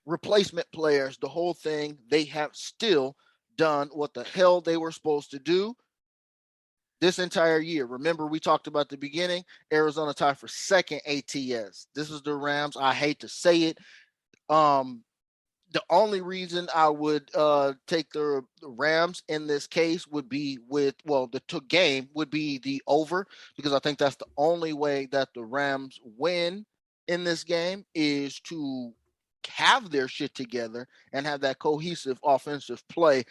replacement players, the whole thing, they have still done what the hell they were supposed to do this entire year. Remember, we talked about the beginning, Arizona tied for second ATS. This is the Rams. I hate to say it. The only reason I would take the Rams in this case would be the game would be the over, because I think that's the only way that the Rams win in this game is to have their shit together and have that cohesive offensive play.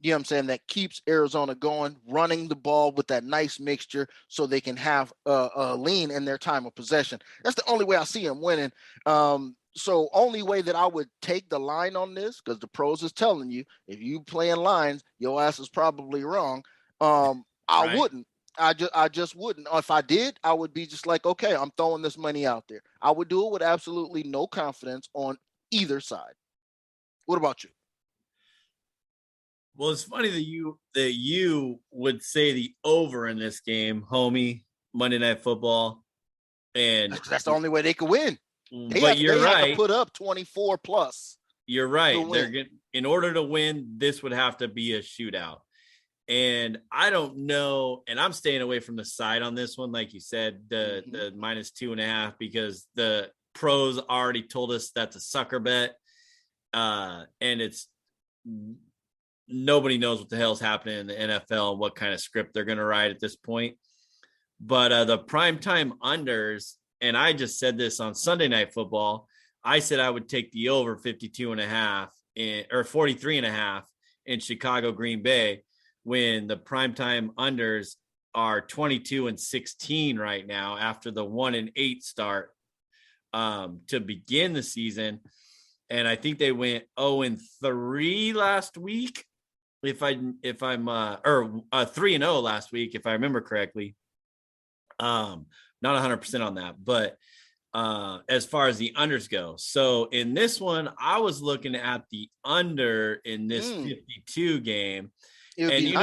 You know what I'm saying? That keeps Arizona going, running the ball with that nice mixture so they can have a lean in their time of possession. That's the only way I see them winning. So only way that I would take the line on this, because the pros is telling you, if you playing lines, your ass is probably wrong. I wouldn't. I just wouldn't. If I did, I would be just like, okay, I'm throwing this money out there. I would do it with absolutely no confidence on either side. What about you? Well, it's funny that you would say the over in this game, homie. Monday Night Football, and that's the only way they could win. They have to put up 24 plus. You're right. In order to win, this would have to be a shootout. And I don't know. And I'm staying away from the side on this one, like you said, the -2.5, because the pros already told us that's a sucker bet, and it's. Nobody knows what the hell's happening in the NFL and what kind of script they're going to write at this point. But the primetime unders, and I just said this on Sunday Night Football, I said I would take the over 52.5 or 43.5 in Chicago Green Bay, when the primetime unders are 22-16 right now after the 1-8 start to begin the season. And I think they went 0-3 last week. If I'm 3-0 last week, if I remember correctly. Not 100% on that, but as far as the unders go. So in this one, I was looking at the under in this 52 game. And you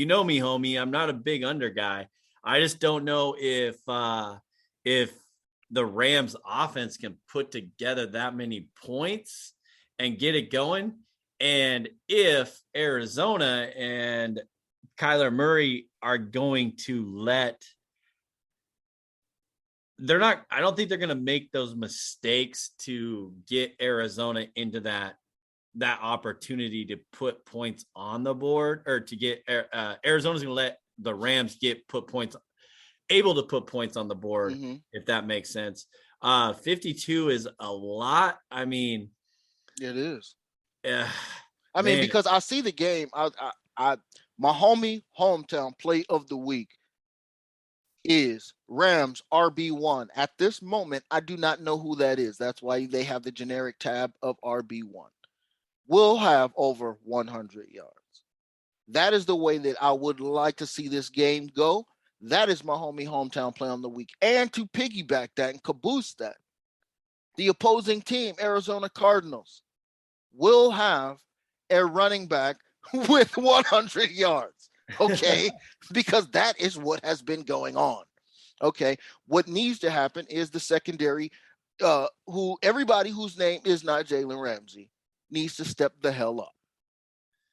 know me, homie, I'm not a big under guy. I just don't know if the Rams offense can put together that many points and get it going. And if Arizona and Kyler Murray are going to I don't think they're going to make those mistakes to get Arizona into that opportunity to put points on the board, or to get Arizona's going to let the Rams able to put points on the board, if that makes sense. 52 is a lot. I mean, it is. I mean, because I see the game. My hometown play of the week is Rams RB1. At this moment, I do not know who that is. That's why they have the generic tab of RB1. Will have over 100 yards. That is the way that I would like to see this game go. That is my hometown play on the week. And to piggyback that and caboose that, the opposing team, Arizona Cardinals, will have a running back with 100 yards, okay? Because that is what has been going on, okay? What needs to happen is the secondary, everybody whose name is not Jalen Ramsey needs to step the hell up.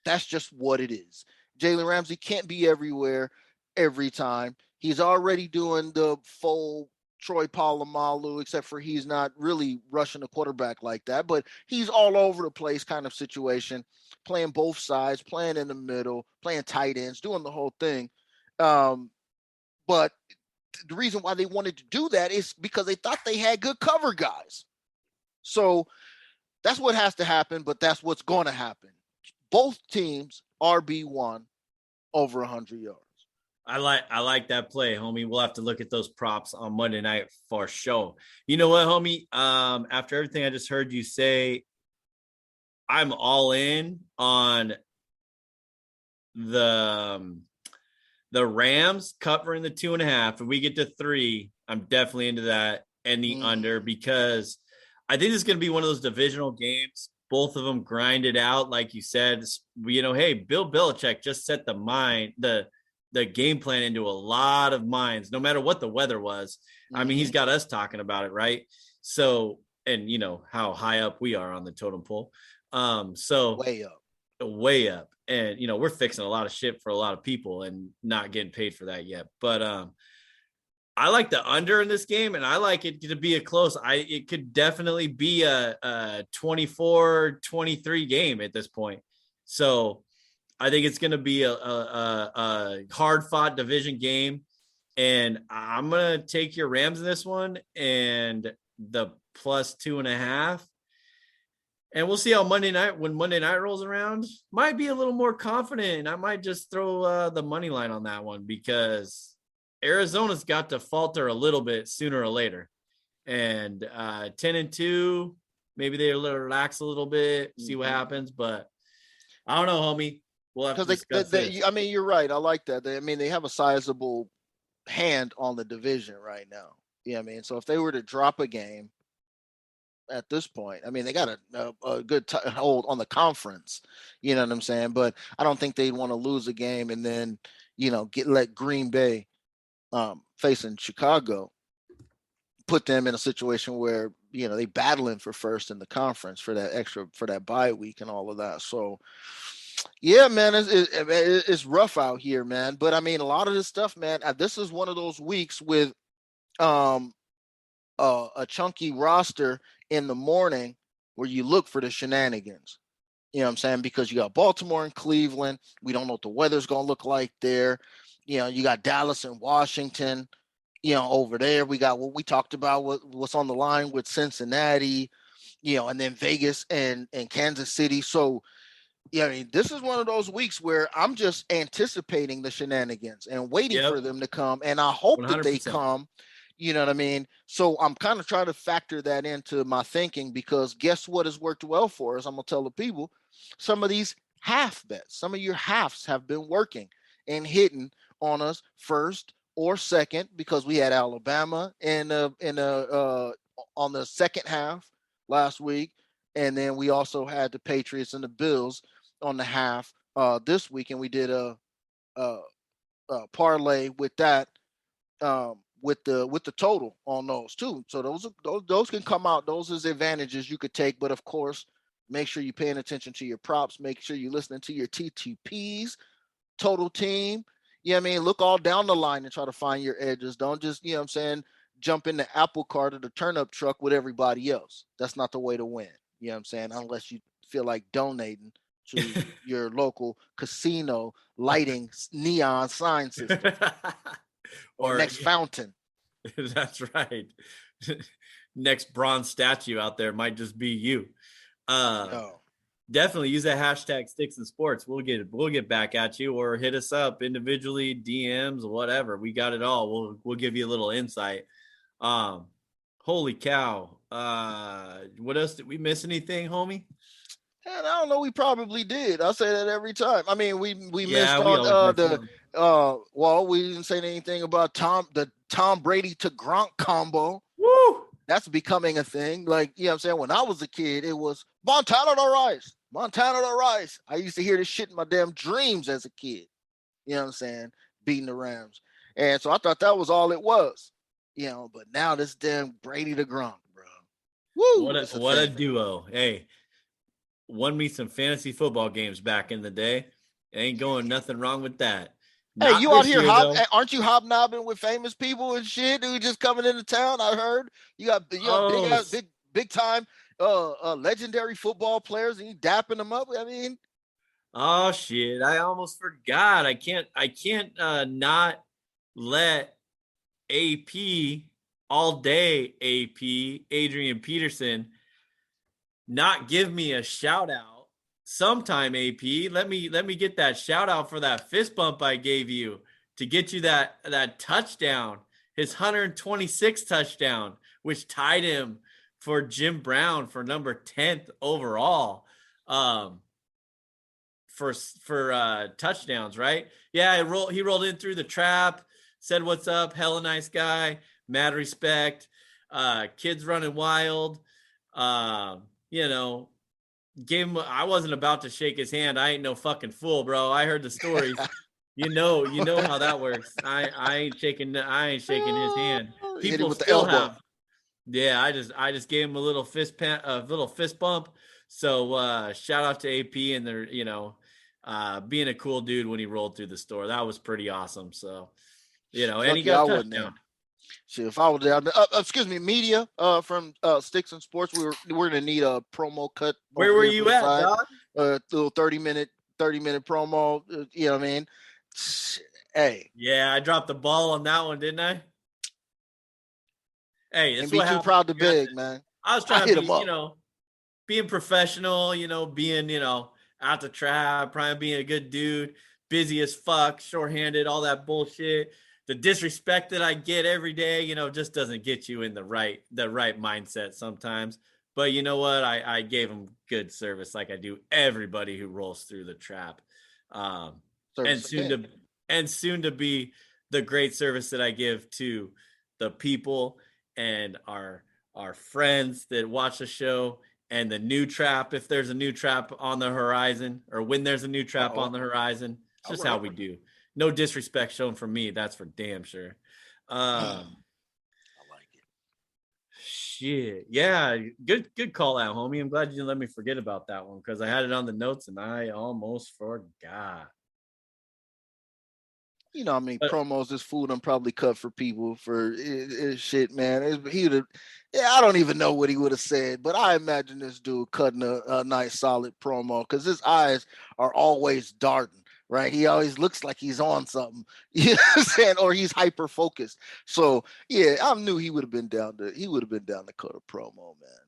That's just what it is. Jalen Ramsey can't be everywhere every time. He's already doing the full Troy Polamalu, except for he's not really rushing the quarterback like that, but he's all over the place kind of situation, playing both sides, playing in the middle, playing tight ends, doing the whole thing. But the reason why they wanted to do that is because they thought they had good cover guys. So that's what has to happen, but that's what's going to happen. Both teams RB1 over 100 yards. I like that play, homie. We'll have to look at those props on Monday night for sure. You know what, homie? After everything I just heard you say, I'm all in on the Rams covering the 2.5. If we get to 3, I'm definitely into that, and the under, because I think this is going to be one of those divisional games. Both of them grinded out, like you said. You know, hey, Bill Belichick just set the game plan into a lot of minds, no matter what the weather was. I mean, he's got us talking about it, right? So, and you know how high up we are on the totem pole. So way up. And, you know, we're fixing a lot of shit for a lot of people and not getting paid for that yet. But I like the under in this game, and I like it to be a close. It could definitely be a 24-23 game at this point. So I think it's going to be a hard-fought division game, and I'm going to take your Rams in this one and the plus 2.5. And we'll see how Monday night rolls around. Might be a little more confident. I might just throw the money line on that one, because Arizona's got to falter a little bit sooner or later. and 10-2. Maybe they relax a little bit, see what happens. But I don't know, homie. We'll have to discuss this. I mean, you're right. I like that. They have a sizable hand on the division right now. Yeah, I mean, so if they were to drop a game at this point, I mean, they got a good hold on the conference. You know what I'm saying? But I don't think they'd want to lose a game and then, let Green Bay facing Chicago put them in a situation where they battling for first in the conference for that bye week and all of that. So yeah, man, it's rough out here, man. But I mean, a lot of this stuff, man, this is one of those weeks with a chunky roster in the morning where you look for the shenanigans. You know what I'm saying? Because you got Baltimore and Cleveland. We don't know what the weather's going to look like there. You got Dallas and Washington, over there. We got what we talked about, what's on the line with Cincinnati, and then Vegas and Kansas City. So, yeah, I mean, this is one of those weeks where I'm just anticipating the shenanigans and waiting for them to come. And I hope 100%. That they come, you know what I mean? So I'm kind of trying to factor that into my thinking, because guess what has worked well for us? I'm going to tell the people, some of these half bets, some of your halves have been working and hitting on us first or second, because we had Alabama on the second half last week. And then we also had the Patriots and the Bills on the half this week, and we did a parlay with that with the total on those too. So those can come out. Those is advantages you could take, but of course, make sure you're paying attention to your props. Make sure you're listening to your TTPs, total team. You know what I mean? Look all down the line and try to find your edges. Don't just, you know what I'm saying, jump in the apple cart or the turnip truck with everybody else. That's not the way to win. You know what I'm saying? Unless you feel like donating to your local casino lighting neon sign system or next fountain. That's right. Next bronze statue out there might just be you. Definitely use that hashtag Stix in Sports. We'll get back at you, or hit us up individually, DMs, whatever. We got it all. We'll give you a little insight. Holy cow. What else? Did we miss anything, homie? And I don't know. We probably did. I say that every time. I mean, we missed on we didn't say anything about the Tom Brady to Gronk combo. Woo! That's becoming a thing. Like, you know what I'm saying? When I was a kid, it was Montana to Rice. Montana to Rice. I used to hear this shit in my damn dreams as a kid. You know what I'm saying? Beating the Rams. And so I thought that was all it was. But now this damn Brady to Gronk, bro. Woo! What a duo. Hey, won me some fantasy football games back in the day. Ain't going nothing wrong with that. Hey, you out here, aren't you hobnobbing with famous people and shit who just coming into town? I heard you got big time legendary football players, and you dapping them up. I mean, oh shit! I almost forgot. I can't not let AP all day. AP Adrian Peterson not give me a shout out. Sometime, AP, let me get that shout out for that fist bump I gave you to get you that touchdown, his 126th touchdown, which tied him for Jim Brown for number 10th overall for touchdowns, right? Yeah, he rolled in through the trap, said what's up, hella nice guy, mad respect, kids running wild, gave him. I wasn't about to shake his hand. I ain't no fucking fool, bro. I heard the stories. You know how that works. I ain't shaking his hand. People still have. Yeah, I just gave him a little fist bump. So shout out to AP and their being a cool dude when he rolled through the store. That was pretty awesome. So and he got a touchdown. Shit, if I was there, media from Stix and Sports, we're gonna need a promo cut. Where were you at, dog? Little 30-minute promo. You know what I mean? Hey. Yeah, I dropped the ball on that one, didn't I? Hey, it's be too proud to beg, man. I was trying to be, being professional, being, out the trap, trying to be a good dude, busy as fuck, shorthanded, all that bullshit. the disrespect that I get every day, you know, just doesn't get you in the right mindset sometimes. But you know what? I gave him good service like I do everybody who rolls through the trap. And soon to be the great service that I give to the people and our friends that watch the show, and the new trap, if there's a new trap on the horizon, or when there's a new trap on the horizon. It's just how we do. No disrespect shown from me, that's for damn sure. I like it. Shit. Yeah, good call out, homie. I'm glad you didn't let me forget about that one, because I had it on the notes and I almost forgot. You know, I mean, promos this fool done probably cut for people for shit, man. I don't even know what he would have said, but I imagine this dude cutting a nice solid promo, because his eyes are always darting, right? He always looks like he's on something, you know what I'm saying? Or he's hyper focused. So yeah, I knew he would have been down to cut a promo, man.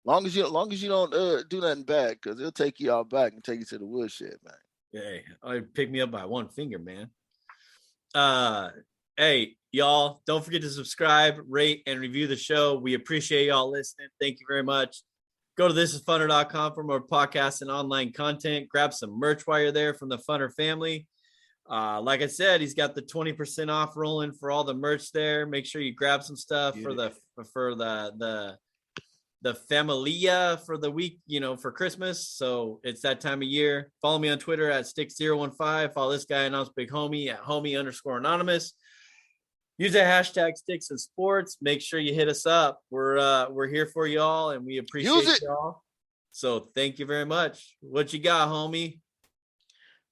Long as you don't do nothing bad, because he'll take you out back and take you to the woodshed, man. Hey, pick me up by one finger, man. Hey, y'all, don't forget to subscribe, rate, and review the show. We appreciate y'all listening. Thank you very much. Go to thisisfunner.com for more podcasts and online content. Grab some merch while you're there from the Funner family. Like I said, he's got the 20% off rolling for all the merch there. Make sure you grab some stuff for the familia for the week, you know, for Christmas. So it's that time of year. Follow me on Twitter at Stix015. Follow this guy, Anonymous Big Homie, at homie_anonymous. Use the hashtag Stix in Sports. Make sure you hit us up. We're here for y'all, and we appreciate y'all. So thank you very much. What you got, homie?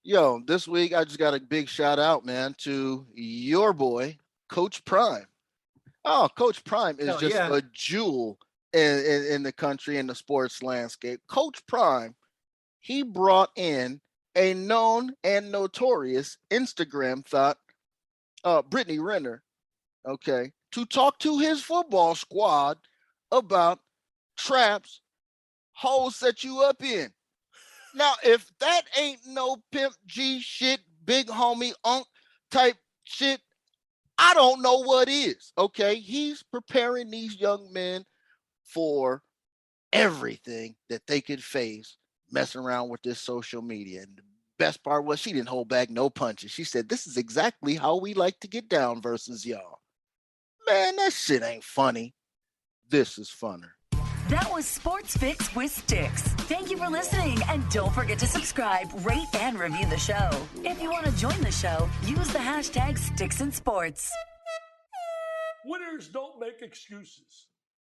Yo, this week I just got a big shout out, man, to your boy, Coach Prime. Oh, Coach Prime is a jewel in the country, in the sports landscape. Coach Prime, he brought in a known and notorious Instagram thought, Brittany Renner, okay, to talk to his football squad about traps hoes set you up in. Now, if that ain't no pimp G shit, big homie unk type shit, I don't know what is, okay? He's preparing these young men for everything that they could face messing around with this social media. And the best part was she didn't hold back no punches. She said, this is exactly how we like to get down versus y'all. Man, that shit ain't funny. This is funner. That was Sports Fix with Stix. Thank you for listening, and don't forget to subscribe, rate, and review the show. If you want to join the show, use the hashtag StixInSports. Winners don't make excuses.